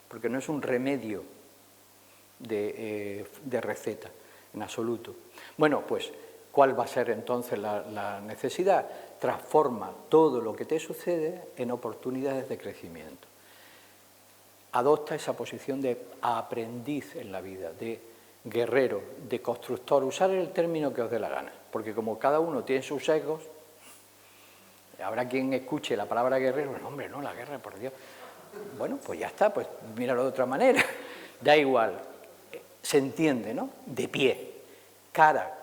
porque no es un remedio de receta en absoluto. Bueno, pues, ¿cuál va a ser entonces la necesidad? Transforma todo lo que te sucede en oportunidades de crecimiento. Adopta esa posición de aprendiz en la vida, de guerrero, de constructor, usar el término que os dé la gana, porque como cada uno tiene sus sesgos, habrá quien escuche la palabra guerrero, no, hombre, no, la guerra, por Dios. Bueno, pues ya está, pues míralo de otra manera, da igual, se entiende, ¿no? De pie, cara,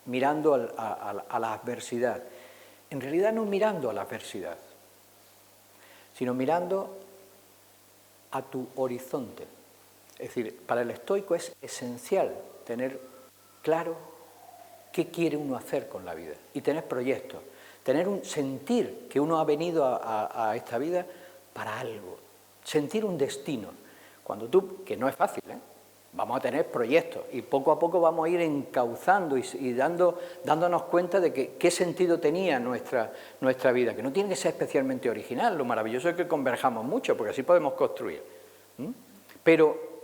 mirando a la adversidad. En realidad no mirando a la adversidad, sino mirando a tu horizonte. Es decir, para el estoico es esencial tener claro qué quiere uno hacer con la vida y tener proyectos, sentir que uno ha venido a esta vida para algo, sentir un destino. Cuando tú, que no es fácil, vamos a tener proyectos y poco a poco vamos a ir encauzando y dándonos cuenta de qué sentido tenía nuestra vida, que no tiene que ser especialmente original. Lo maravilloso es que converjamos mucho, porque así podemos construir. Pero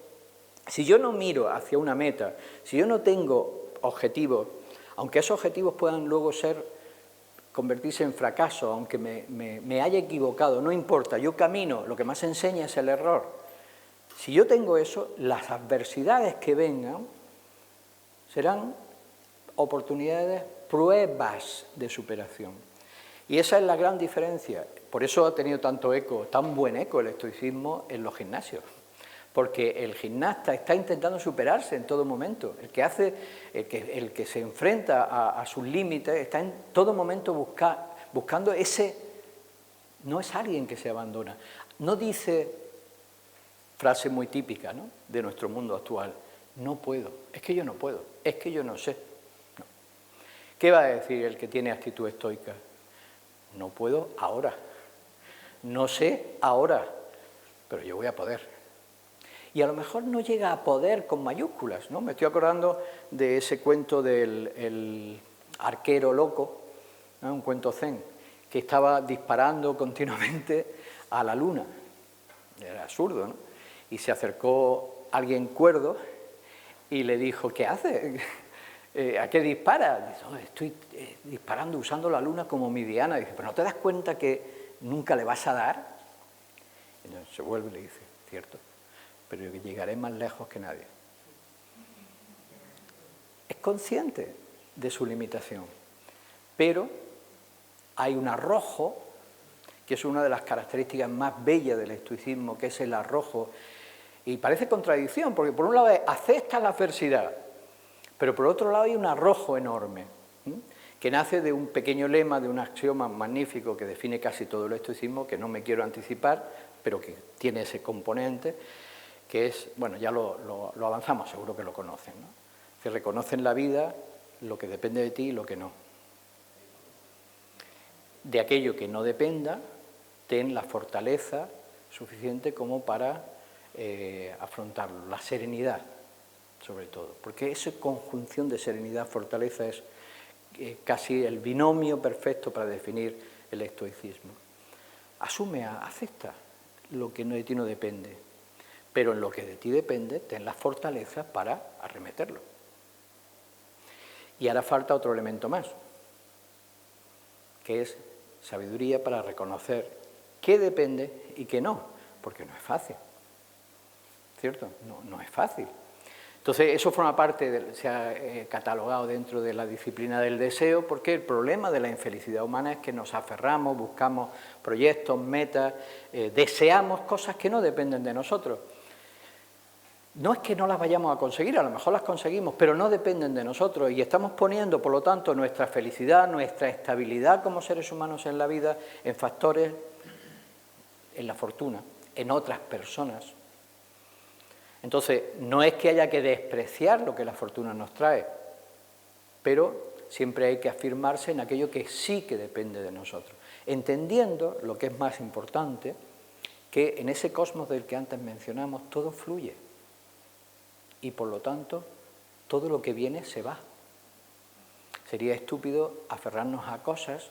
si yo no miro hacia una meta, si yo no tengo objetivos, aunque esos objetivos puedan luego convertirse en fracaso, aunque me haya equivocado, no importa, yo camino, lo que más enseña es el error. Si yo tengo eso, las adversidades que vengan serán oportunidades, pruebas de superación. Y esa es la gran diferencia. Por eso ha tenido tan buen eco el estoicismo en los gimnasios. Porque el gimnasta está intentando superarse en todo momento. El que se enfrenta a sus límites está en todo momento buscando ese... No es alguien que se abandona. No dice frase muy típica, ¿no?, de nuestro mundo actual. No puedo, es que yo no puedo, es que yo no sé. No. ¿Qué va a decir el que tiene actitud estoica? No puedo ahora, no sé ahora, pero yo voy a poder. Y a lo mejor no llega a poder con mayúsculas, ¿no? Me estoy acordando de ese cuento del el arquero loco, ¿no?, un cuento zen, que estaba disparando continuamente a la luna. Era absurdo, ¿no? Y se acercó alguien cuerdo y le dijo, ¿qué hace? ¿A qué dispara? Dice, oh, estoy disparando usando la luna como mi diana. Dice, ¿pero no te das cuenta que nunca le vas a dar? Y entonces se vuelve y le dice, cierto, pero llegaré más lejos que nadie. Es consciente de su limitación, pero hay un arrojo, que es una de las características más bellas del estoicismo, que es el arrojo, y parece contradicción, porque por un lado acepta la adversidad, pero por otro lado hay un arrojo enorme, que nace de un pequeño lema, de un axioma magnífico que define casi todo el estoicismo, que no me quiero anticipar, pero que tiene ese componente, que es, bueno, ya lo avanzamos, seguro que lo conocen, ¿no? Que reconocen la vida, lo que depende de ti y lo que no. De aquello que no dependa, ten la fortaleza suficiente como para afrontarlo, la serenidad, sobre todo, porque esa conjunción de serenidad, fortaleza es casi el binomio perfecto para definir el estoicismo. Asume, acepta lo que de ti no depende, pero en lo que de ti depende, ten la fortaleza para arremeterlo. Y hará falta otro elemento más, que es sabiduría para reconocer qué depende y qué no, porque no es fácil, ¿cierto? No es fácil. Entonces, eso forma parte, se ha catalogado dentro de la disciplina del deseo, porque el problema de la infelicidad humana es que nos aferramos, buscamos proyectos, metas, deseamos cosas que no dependen de nosotros. No es que no las vayamos a conseguir, a lo mejor las conseguimos, pero no dependen de nosotros y estamos poniendo, por lo tanto, nuestra felicidad, nuestra estabilidad como seres humanos en la vida, en factores, en la fortuna, en otras personas. Entonces, no es que haya que despreciar lo que la fortuna nos trae, pero siempre hay que afirmarse en aquello que sí que depende de nosotros, entendiendo lo que es más importante, que en ese cosmos del que antes mencionamos todo fluye y por lo tanto todo lo que viene se va. Sería estúpido aferrarnos a cosas,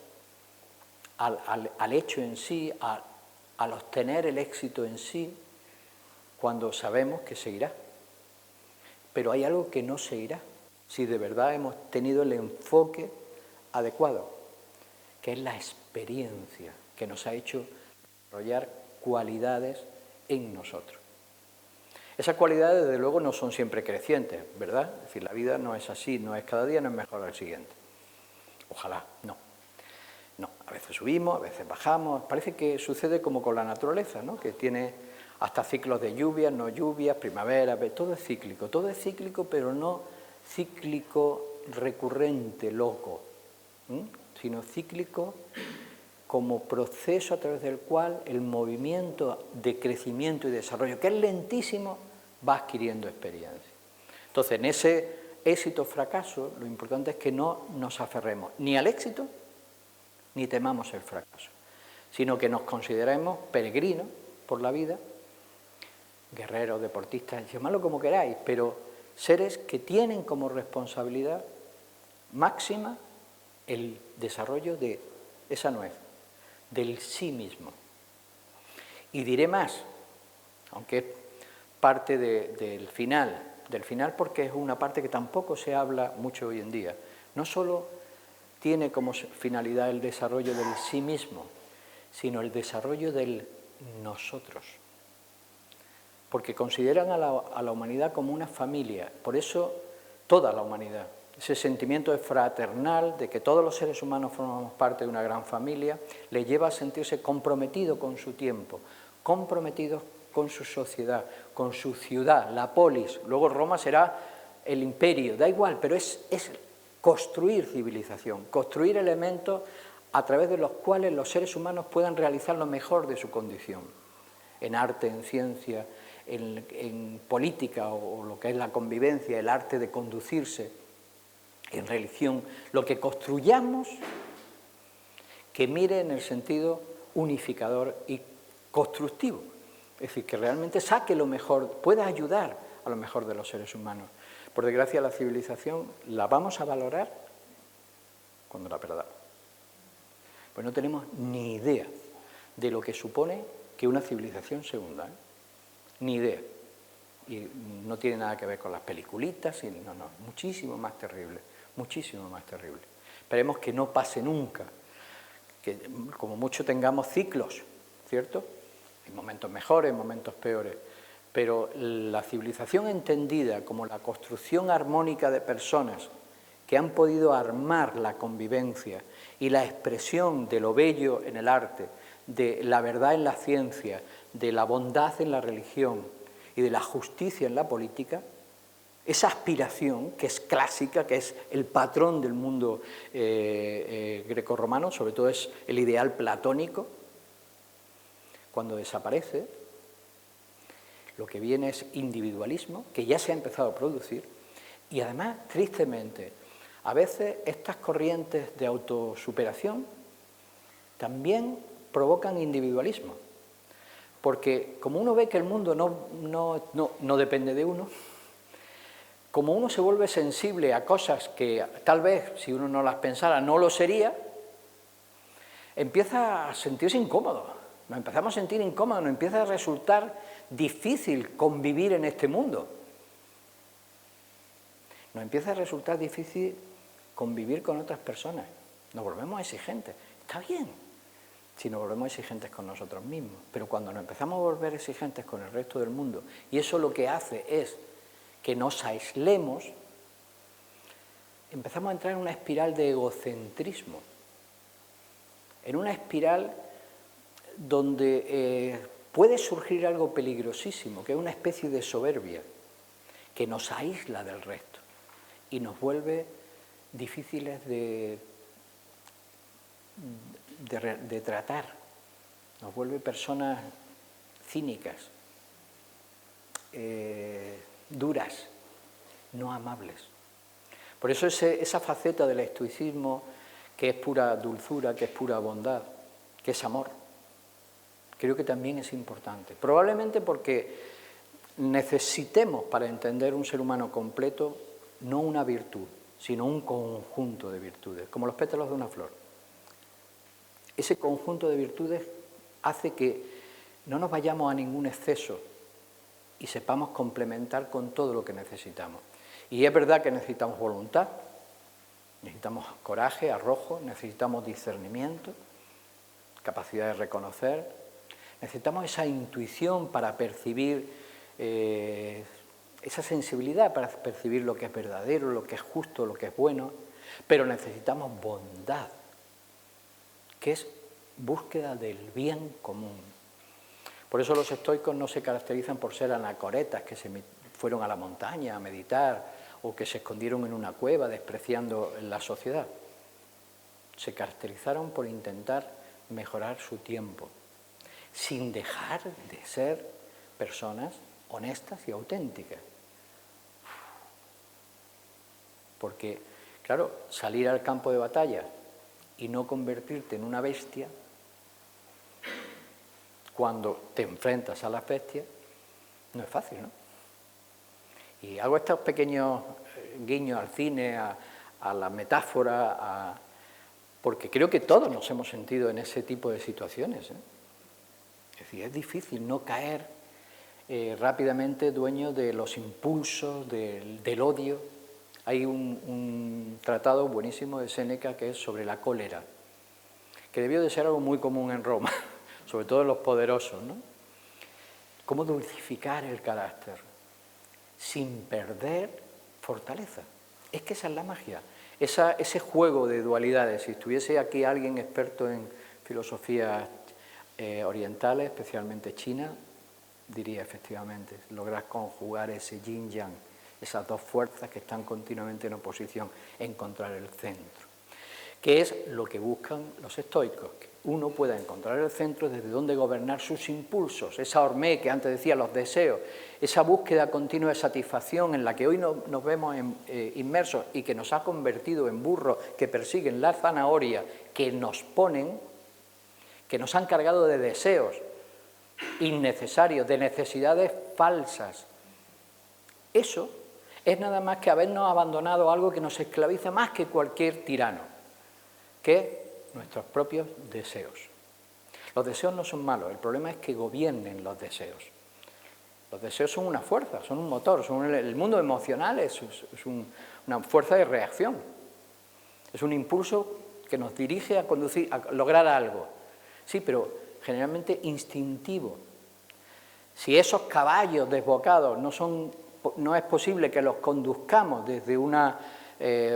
al hecho en sí, al obtener el éxito en sí, cuando sabemos que se irá. Pero hay algo que no se irá, si de verdad hemos tenido el enfoque adecuado, que es la experiencia que nos ha hecho desarrollar cualidades en nosotros. Esas cualidades, desde luego, no son siempre crecientes, ¿verdad? Es decir, la vida no es así, no es cada día, no es mejor al siguiente. Ojalá, no. No, a veces subimos, a veces bajamos. Parece que sucede como con la naturaleza, ¿no?, que tiene hasta ciclos de lluvias, no lluvias, primavera, todo es cíclico, pero no cíclico recurrente, loco, sino cíclico como proceso a través del cual el movimiento de crecimiento y desarrollo, que es lentísimo, va adquiriendo experiencia. Entonces, en ese éxito o fracaso, lo importante es que no nos aferremos ni al éxito, ni temamos el fracaso, sino que nos consideremos peregrinos por la vida, guerreros, deportistas, llamadlo como queráis, pero seres que tienen como responsabilidad máxima el desarrollo de esa nuez, del sí mismo. Y diré más, aunque es parte del final porque es una parte que tampoco se habla mucho hoy en día. No solo tiene como finalidad el desarrollo del sí mismo, sino el desarrollo del nosotros. Porque consideran a la humanidad como una familia, por eso toda la humanidad. Ese sentimiento fraternal de que todos los seres humanos formamos parte de una gran familia, le lleva a sentirse comprometido con su tiempo, comprometidos con su sociedad, con su ciudad, la polis. Luego Roma será el imperio, da igual, pero es construir civilización, construir elementos a través de los cuales los seres humanos puedan realizar lo mejor de su condición, en arte, en ciencia, en política o lo que es la convivencia, el arte de conducirse, en religión, lo que construyamos, que mire en el sentido unificador y constructivo. Es decir, que realmente saque lo mejor, pueda ayudar a lo mejor de los seres humanos. Por desgracia, la civilización la vamos a valorar cuando la perdamos. Pues no tenemos ni idea de lo que supone que una civilización se hunda, ¿eh? Ni idea. Y no tiene nada que ver con las peliculitas, no, muchísimo más terrible, muchísimo más terrible. Esperemos que no pase nunca, que como mucho tengamos ciclos, ¿cierto? Hay momentos mejores, momentos peores, pero la civilización entendida como la construcción armónica de personas que han podido armar la convivencia y la expresión de lo bello en el arte, de la verdad en la ciencia, de la bondad en la religión y de la justicia en la política, esa aspiración que es clásica, que es el patrón del mundo grecorromano, sobre todo es el ideal platónico, cuando desaparece, lo que viene es individualismo, que ya se ha empezado a producir, y además, tristemente, a veces estas corrientes de autosuperación también provocan individualismo, porque como uno ve que el mundo no depende de uno, como uno se vuelve sensible a cosas que tal vez, si uno no las pensara, no lo sería, empieza a sentirse incómodo. Nos empezamos a sentir incómodos, nos empieza a resultar difícil convivir en este mundo. Nos empieza a resultar difícil convivir con otras personas. Nos volvemos exigentes. Está bien si nos volvemos exigentes con nosotros mismos, pero cuando nos empezamos a volver exigentes con el resto del mundo, y eso lo que hace es que nos aislemos, empezamos a entrar en una espiral de egocentrismo, en una espiral donde puede surgir algo peligrosísimo, que es una especie de soberbia, que nos aísla del resto y nos vuelve difíciles de tratar, nos vuelve personas cínicas, duras, no amables. Por eso esa faceta del estoicismo, que es pura dulzura, que es pura bondad, que es amor, creo que también es importante. Probablemente porque necesitemos, para entender un ser humano completo, no una virtud, sino un conjunto de virtudes, como los pétalos de una flor. Ese conjunto de virtudes hace que no nos vayamos a ningún exceso y sepamos complementar con todo lo que necesitamos. Y es verdad que necesitamos voluntad, necesitamos coraje, arrojo, necesitamos discernimiento, capacidad de reconocer, necesitamos esa intuición para percibir, esa sensibilidad para percibir lo que es verdadero, lo que es justo, lo que es bueno, pero necesitamos bondad, que es búsqueda del bien común. Por eso los estoicos no se caracterizan por ser anacoretas que se fueron a la montaña a meditar o que se escondieron en una cueva despreciando la sociedad. Se caracterizaron por intentar mejorar su tiempo, sin dejar de ser personas honestas y auténticas. Porque, claro, salir al campo de batalla y no convertirte en una bestia, cuando te enfrentas a las bestias, no es fácil, ¿no? Y hago estos pequeños guiños al cine, a la metáfora, porque creo que todos nos hemos sentido en ese tipo de situaciones, ¿eh? Es decir, es difícil no caer rápidamente dueño de los impulsos, del odio. Hay un tratado buenísimo de Séneca que es sobre la cólera, que debió de ser algo muy común en Roma, sobre todo en los poderosos, ¿no? Cómo dulcificar el carácter sin perder fortaleza. Es que esa es la magia, ese juego de dualidades. Si estuviese aquí alguien experto en filosofías orientales, especialmente China, diría efectivamente, lograr conjugar ese yin-yang, esas dos fuerzas que están continuamente en oposición, encontrar el centro. que es lo que buscan los estoicos, que uno pueda encontrar el centro desde donde gobernar sus impulsos, esa hormé que antes decía, los deseos, esa búsqueda continua de satisfacción en la que hoy nos vemos inmersos y que nos ha convertido en burros que persiguen la zanahoria que nos ponen, que nos han cargado de deseos innecesarios, de necesidades falsas. Eso es nada más que habernos abandonado algo que nos esclaviza más que cualquier tirano, que es nuestros propios deseos. Los deseos no son malos, el problema es que gobiernen los deseos. Los deseos son una fuerza, son un motor, el mundo emocional es una fuerza de reacción. Es un impulso que nos dirige a conducir, a lograr algo. Sí, pero generalmente instintivo. Si esos caballos desbocados no es posible que los conduzcamos desde una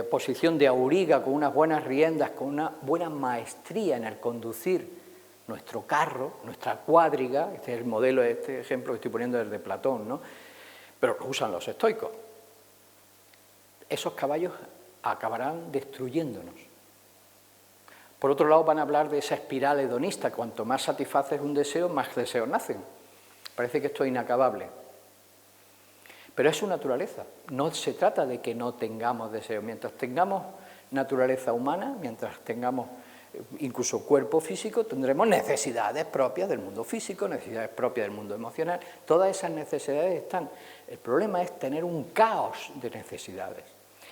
posición de auriga, con unas buenas riendas, con una buena maestría en el conducir nuestro carro, nuestra cuadriga, este es el modelo, este ejemplo que estoy poniendo desde Platón, ¿no? Pero lo usan los estoicos. Esos caballos acabarán destruyéndonos. Por otro lado, van a hablar de esa espiral hedonista, cuanto más satisfaces un deseo, más deseos nacen. Parece que esto es inacabable. Pero es su naturaleza. No se trata de que no tengamos deseos. Mientras tengamos naturaleza humana, mientras tengamos incluso cuerpo físico, tendremos necesidades propias del mundo físico, necesidades propias del mundo emocional. Todas esas necesidades están. El problema es tener un caos de necesidades.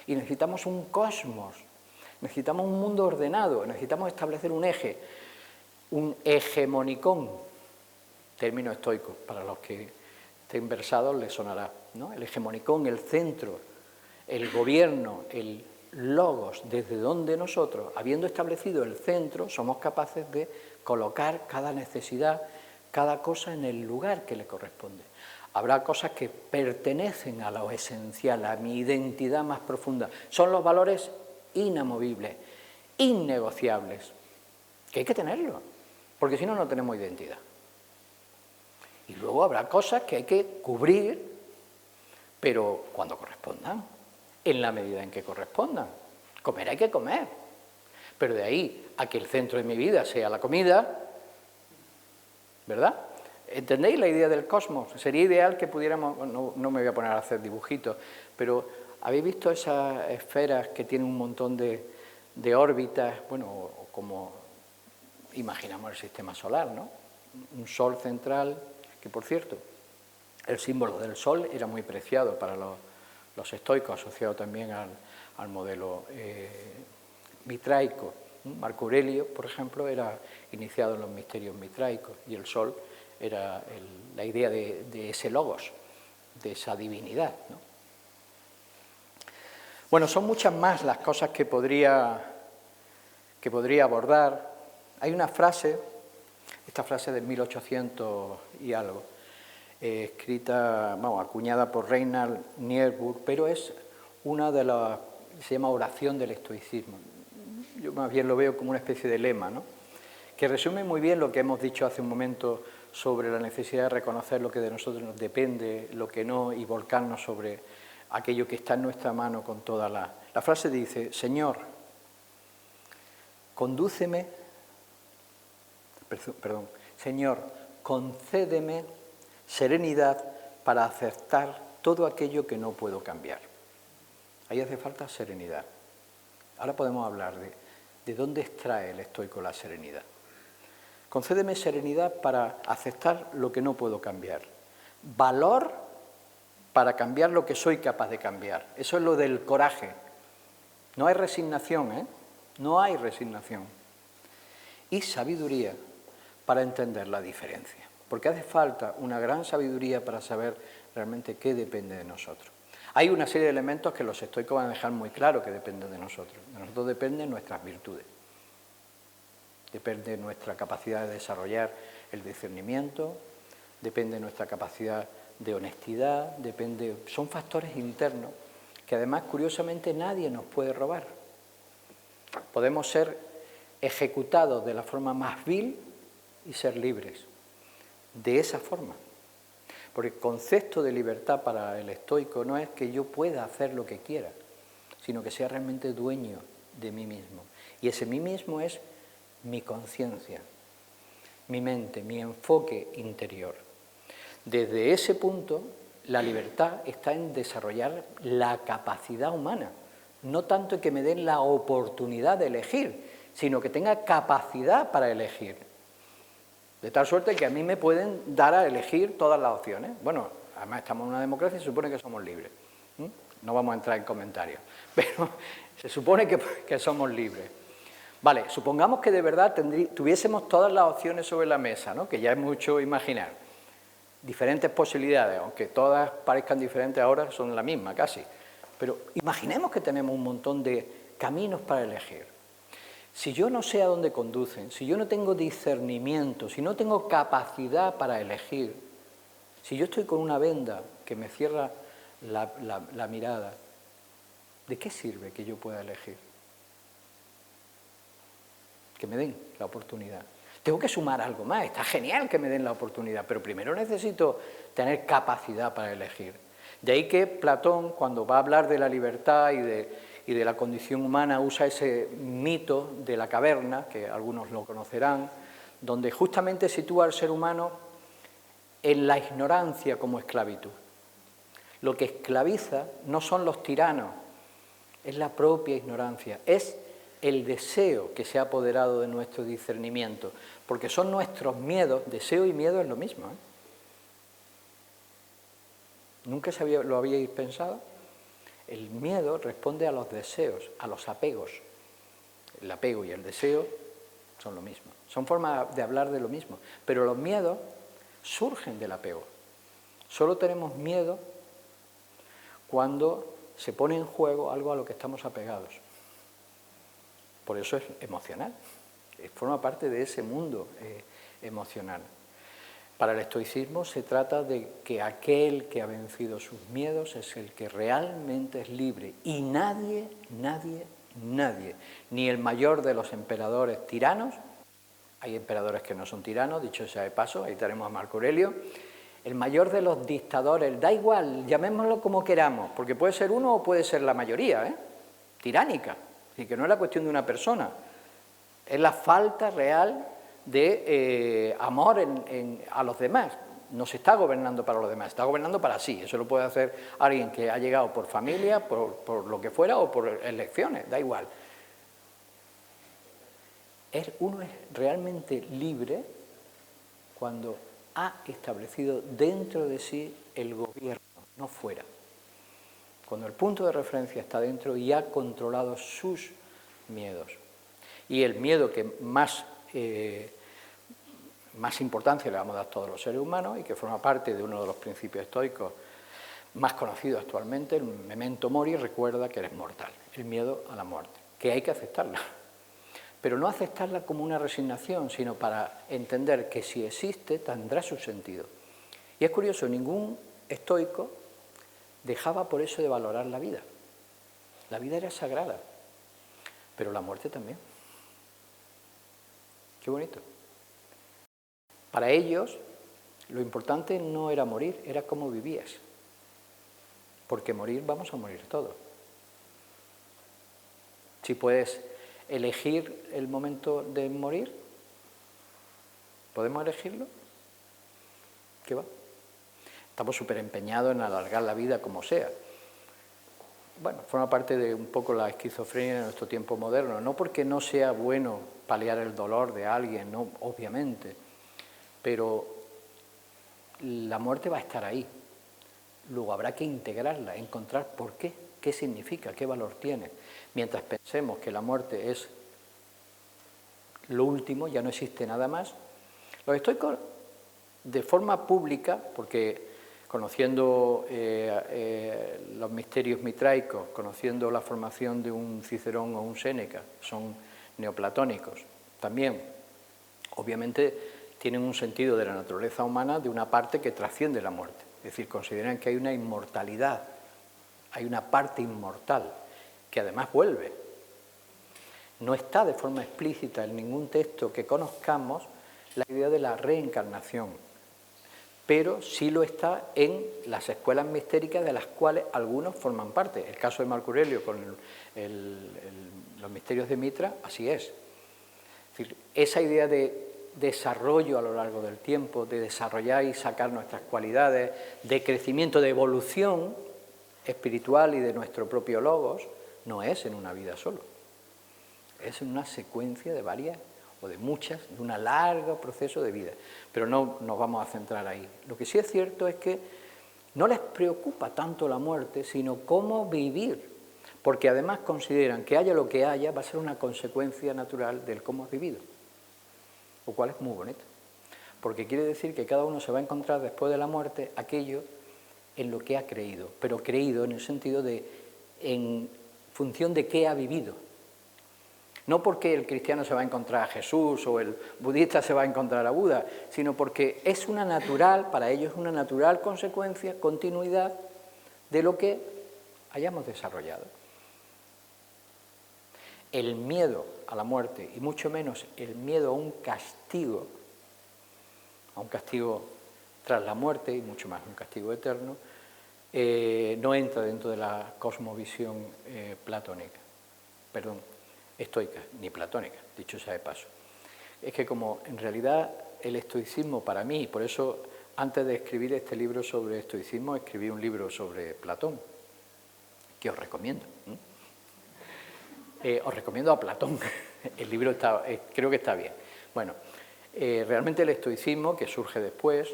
Y necesitamos un cosmos, necesitamos un mundo ordenado, necesitamos establecer un eje, un hegemonicón, término estoico, para los que estén versados les sonará, ¿no? El hegemonicón, el centro, el gobierno, el logos, desde donde nosotros, habiendo establecido el centro, somos capaces de colocar cada necesidad, cada cosa en el lugar que le corresponde. Habrá cosas que pertenecen a lo esencial, a mi identidad más profunda. Son los valores inamovibles, innegociables, que hay que tenerlos, porque si no, no tenemos identidad. Y luego habrá cosas que hay que cubrir, pero cuando correspondan, en la medida en que correspondan. Comer hay que comer, pero de ahí a que el centro de mi vida sea la comida, ¿verdad? ¿Entendéis la idea del cosmos? Sería ideal que pudiéramos, no me voy a poner a hacer dibujitos, pero ¿habéis visto esas esferas que tienen un montón de órbitas? Bueno, como imaginamos el sistema solar, ¿no? Un sol central, que por cierto, el símbolo del sol era muy preciado para los estoicos, asociado también al modelo mitraico. Marco Aurelio, por ejemplo, era iniciado en los misterios mitraicos y el sol era la idea de ese logos, de esa divinidad, ¿no? Bueno, son muchas más las cosas que podría abordar. Hay una frase, esta frase del 1800 y algo, escrita, acuñada por Reinhard Niebuhr, pero es una de las, se llama oración del estoicismo. Yo más bien lo veo como una especie de lema, ¿no? Que resume muy bien lo que hemos dicho hace un momento sobre la necesidad de reconocer lo que de nosotros nos depende, lo que no, y volcarnos sobre aquello que está en nuestra mano con toda la... La frase dice: Señor, Señor, concédeme serenidad para aceptar todo aquello que no puedo cambiar. Ahí hace falta serenidad. Ahora podemos hablar de dónde extrae el estoico la serenidad. Concédeme serenidad para aceptar lo que no puedo cambiar. Valor para cambiar lo que soy capaz de cambiar. Eso es lo del coraje. No hay resignación, ¿eh? No hay resignación. Y sabiduría para entender la diferencia. Porque hace falta una gran sabiduría para saber realmente qué depende de nosotros. Hay una serie de elementos que los estoicos van a dejar muy claro que dependen de nosotros. De nosotros dependen nuestras virtudes. Depende nuestra capacidad de desarrollar el discernimiento, depende nuestra capacidad de honestidad, son factores internos que además, curiosamente, nadie nos puede robar. Podemos ser ejecutados de la forma más vil y ser libres. De esa forma. Porque el concepto de libertad para el estoico no es que yo pueda hacer lo que quiera, sino que sea realmente dueño de mí mismo Y ese mí mismo es mi conciencia, mi mente, mi enfoque interior. Desde ese punto, la libertad está en desarrollar la capacidad humana, no tanto que me den la oportunidad de elegir, sino que tenga capacidad para elegir. De tal suerte que a mí me pueden dar a elegir todas las opciones. Bueno, además estamos en una democracia y se supone que somos libres. No vamos a entrar en comentarios, pero se supone que somos libres. Vale, supongamos que de verdad tuviésemos todas las opciones sobre la mesa, ¿no? Que ya es mucho imaginar. Diferentes posibilidades, aunque todas parezcan diferentes ahora, son la misma casi. Pero imaginemos que tenemos un montón de caminos para elegir. Si yo no sé a dónde conducen, si yo no tengo discernimiento, si no tengo capacidad para elegir, si yo estoy con una venda que me cierra la mirada, ¿de qué sirve que yo pueda elegir? Que me den la oportunidad. Tengo que sumar algo más, está genial que me den la oportunidad, pero primero necesito tener capacidad para elegir. De ahí que Platón, cuando va a hablar de la libertad y de la condición humana, usa ese mito de la caverna, que algunos lo conocerán, donde justamente sitúa al ser humano en la ignorancia como esclavitud. Lo que esclaviza no son los tiranos, es la propia ignorancia, es el deseo que se ha apoderado de nuestro discernimiento, porque son nuestros miedos, deseo y miedo es lo mismo, ¿eh? ¿Nunca lo habíais pensado? El miedo responde a los deseos, a los apegos. El apego y el deseo son lo mismo, son formas de hablar de lo mismo, pero los miedos surgen del apego. Solo tenemos miedo cuando se pone en juego algo a lo que estamos apegados. Por eso es emocional, forma parte de ese mundo emocional. Para el estoicismo se trata de que aquel que ha vencido sus miedos es el que realmente es libre y nadie, ni el mayor de los emperadores tiranos, hay emperadores que no son tiranos, dicho sea de paso, ahí tenemos a Marco Aurelio, el mayor de los dictadores, da igual, llamémoslo como queramos, porque puede ser uno o puede ser la mayoría, tiránica, y que no es la cuestión de una persona, es la falta real de amor a los demás. No se está gobernando para los demás, está gobernando para sí. Eso lo puede hacer alguien que ha llegado por familia, por lo que fuera, o por elecciones, da igual. Uno es realmente libre cuando ha establecido dentro de sí el gobierno, no fuera. Cuando el punto de referencia está dentro y ha controlado sus miedos. Y el miedo que más importancia le vamos a dar a todos los seres humanos y que forma parte de uno de los principios estoicos más conocidos actualmente, el memento mori, recuerda que eres mortal, el miedo a la muerte, que hay que aceptarla. Pero no aceptarla como una resignación, sino para entender que si existe tendrá su sentido. Y es curioso, ningún estoico dejaba por eso de valorar la vida. La vida era sagrada, pero la muerte también. Qué bonito. Para ellos, lo importante no era morir, era cómo vivías. Porque morir, vamos a morir todos. Si puedes elegir el momento de morir, ¿podemos elegirlo? ¿Qué va? Estamos súper empeñados en alargar la vida como sea. Bueno, forma parte de un poco la esquizofrenia de nuestro tiempo moderno, no porque no sea bueno paliar el dolor de alguien, no, obviamente, pero la muerte va a estar ahí. Luego habrá que integrarla, encontrar por qué significa, qué valor tiene. Mientras pensemos que la muerte es lo último, ya no existe nada más. Los estoicos, de forma pública, porque conociendo los misterios mitraicos, conociendo la formación de un Cicerón o un Séneca, son neoplatónicos. También, obviamente, tienen un sentido de la naturaleza humana de una parte que trasciende la muerte. Es decir, consideran que hay una inmortalidad, hay una parte inmortal, que además vuelve. No está de forma explícita en ningún texto que conozcamos la idea de la reencarnación. pero sí lo está en las escuelas mistéricas de las cuales algunos forman parte. El caso de Marco Aurelio con los misterios de Mitra, así es. Es decir, esa idea de desarrollo a lo largo del tiempo, de desarrollar y sacar nuestras cualidades, de crecimiento, de evolución espiritual y de nuestro propio logos, no es en una vida solo, es en una secuencia de varias o de muchas, de un largo proceso de vida. Pero no nos vamos a centrar ahí. Lo que sí es cierto es que no les preocupa tanto la muerte, sino cómo vivir, porque además consideran que haya lo que haya, va a ser una consecuencia natural del cómo has vivido, lo cual es muy bonito, porque quiere decir que cada uno se va a encontrar después de la muerte aquello en lo que ha creído, pero creído en el sentido de en función de qué ha vivido. No porque el cristiano se va a encontrar a Jesús o el budista se va a encontrar a Buda, sino porque es una natural, para ellos una natural consecuencia, continuidad de lo que hayamos desarrollado. El miedo a la muerte, y mucho menos el miedo a un castigo tras la muerte, y mucho más un castigo eterno, no entra dentro de la cosmovisión estoica, ni platónica, dicho sea de paso. Es que como en realidad el estoicismo para mí, por eso antes de escribir este libro sobre estoicismo, escribí un libro sobre Platón, que os recomiendo. Os recomiendo a Platón, el libro creo que está bien. Bueno, realmente el estoicismo, que surge después,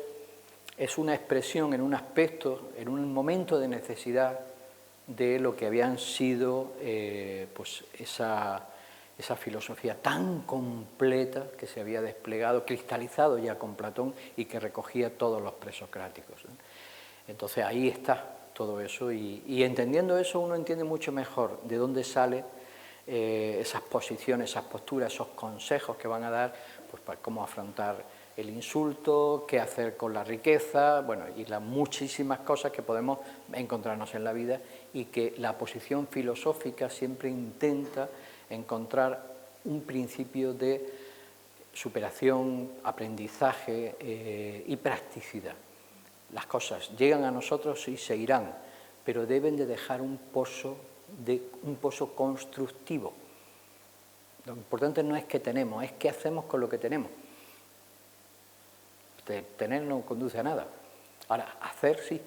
es una expresión en un aspecto, en un momento de necesidad de lo que habían sido pues esa filosofía tan completa que se había desplegado, cristalizado ya con Platón y que recogía todos los presocráticos, ¿no? Entonces ahí está todo eso y entendiendo eso uno entiende mucho mejor de dónde sale esas posiciones, esas posturas, esos consejos que van a dar pues, para cómo afrontar el insulto, qué hacer con la riqueza, bueno, y las muchísimas cosas que podemos encontrarnos en la vida y que la posición filosófica siempre intenta encontrar un principio de superación, aprendizaje y practicidad. Las cosas llegan a nosotros y se irán, pero deben de dejar un pozo constructivo. Lo importante no es qué tenemos, es qué hacemos con lo que tenemos. Tener no conduce a nada. Ahora, hacer sí.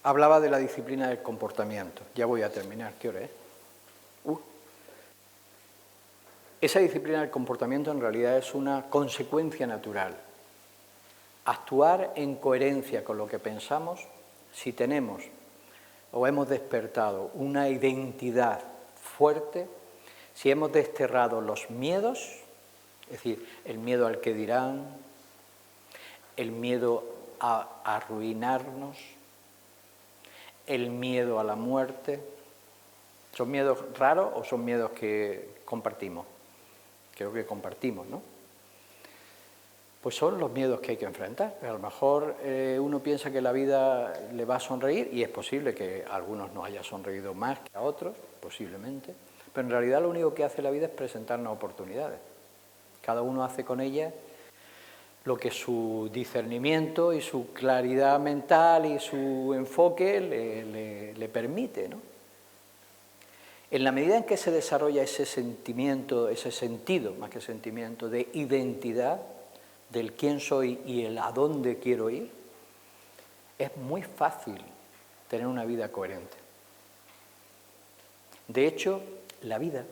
Hablaba de la disciplina del comportamiento. Ya voy a terminar. ¿Qué hora es? Esa disciplina del comportamiento en realidad es una consecuencia natural. Actuar en coherencia con lo que pensamos, si tenemos o hemos despertado una identidad fuerte, si hemos desterrado los miedos, es decir, el miedo al que dirán, el miedo a arruinarnos, el miedo a la muerte, ¿son miedos raros o son miedos que compartimos? Creo que compartimos, ¿no? Pues son los miedos que hay que enfrentar. A lo mejor uno piensa que la vida le va a sonreír y es posible que a algunos nos haya sonreído más que a otros, posiblemente, pero en realidad lo único que hace la vida es presentarnos oportunidades. Cada uno hace con ellas lo que su discernimiento y su claridad mental y su enfoque le permite, ¿no? En la medida en que se desarrolla ese sentimiento, ese sentido, más que sentimiento, de identidad, del quién soy y el a dónde quiero ir, es muy fácil tener una vida coherente. De hecho, la vida,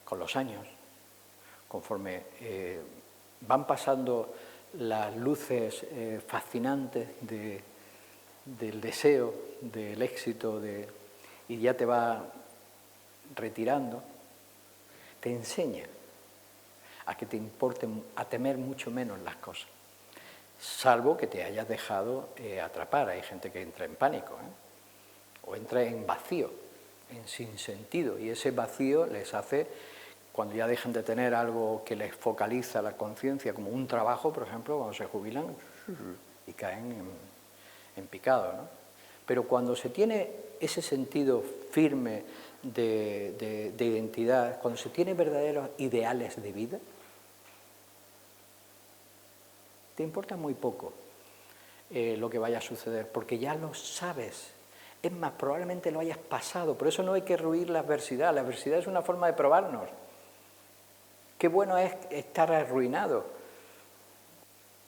con los años, conforme van pasando las luces fascinantes del deseo, del éxito, y ya te va retirando, te enseña a que te importen, a temer mucho menos las cosas, salvo que te hayas dejado atrapar. Hay gente que entra en pánico, o entra en vacío, en sinsentido, y ese vacío les hace, cuando ya dejan de tener algo que les focaliza la conciencia, como un trabajo, por ejemplo, cuando se jubilan y caen en picado, ¿no? Pero cuando se tiene ese sentido firme de identidad, cuando se tiene verdaderos ideales de vida, te importa muy poco lo que vaya a suceder, porque ya lo sabes. Es más, probablemente lo hayas pasado, por eso no hay que huir la adversidad es una forma de probarnos. Qué bueno es estar arruinado,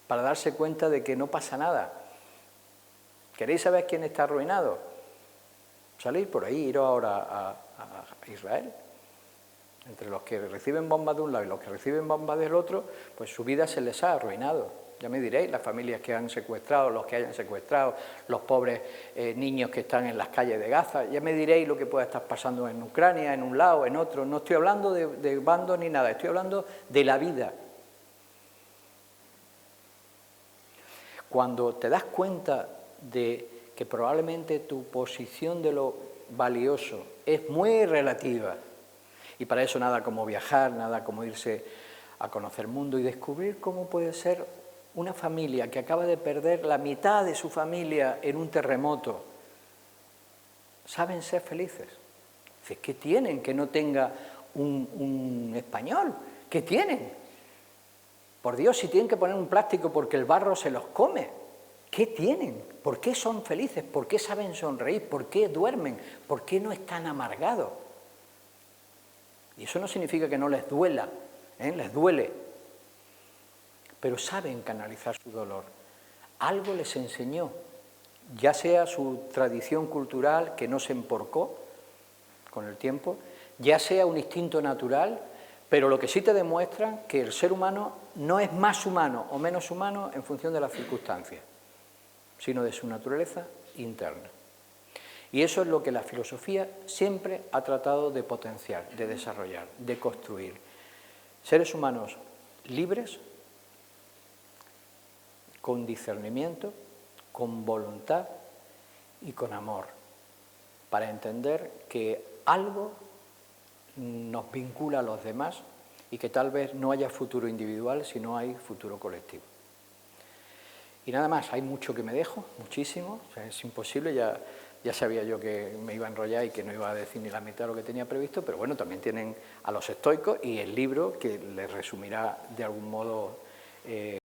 para darse cuenta de que no pasa nada. ¿Queréis saber quién está arruinado? Salid por ahí, iros ahora a Israel. Entre los que reciben bombas de un lado y los que reciben bombas del otro, pues su vida se les ha arruinado. Ya me diréis, las familias que han secuestrado, los que hayan secuestrado, los pobres niños que están en las calles de Gaza, ya me diréis lo que pueda estar pasando en Ucrania, en un lado, en otro. No estoy hablando de bandos ni nada, estoy hablando de la vida. Cuando te das cuenta de que probablemente tu posición de lo valioso es muy relativa, y para eso nada como viajar, nada como irse a conocer el mundo y descubrir cómo puede ser una familia que acaba de perder la mitad de su familia en un terremoto, saben ser felices. ¿Qué tienen que no tenga un español? ¿Qué tienen? Por Dios, si tienen que poner un plástico porque el barro se los come, ¿qué tienen? ¿Por qué son felices? ¿Por qué saben sonreír? ¿Por qué duermen? ¿Por qué no están amargados? Y eso no significa que no les duela, les duele, pero saben canalizar su dolor. Algo les enseñó, ya sea su tradición cultural que no se emporcó con el tiempo, ya sea un instinto natural, pero lo que sí te demuestra que el ser humano no es más humano o menos humano en función de las circunstancias, sino de su naturaleza interna. Y eso es lo que la filosofía siempre ha tratado de potenciar, de desarrollar, de construir. Seres humanos libres, con discernimiento, con voluntad y con amor, para entender que algo nos vincula a los demás y que tal vez no haya futuro individual, sino hay futuro colectivo. Y nada más, hay mucho que me dejo, muchísimo, o sea, es imposible, ya sabía yo que me iba a enrollar y que no iba a decir ni la mitad de lo que tenía previsto, pero bueno, también tienen a los estoicos y el libro que les resumirá de algún modo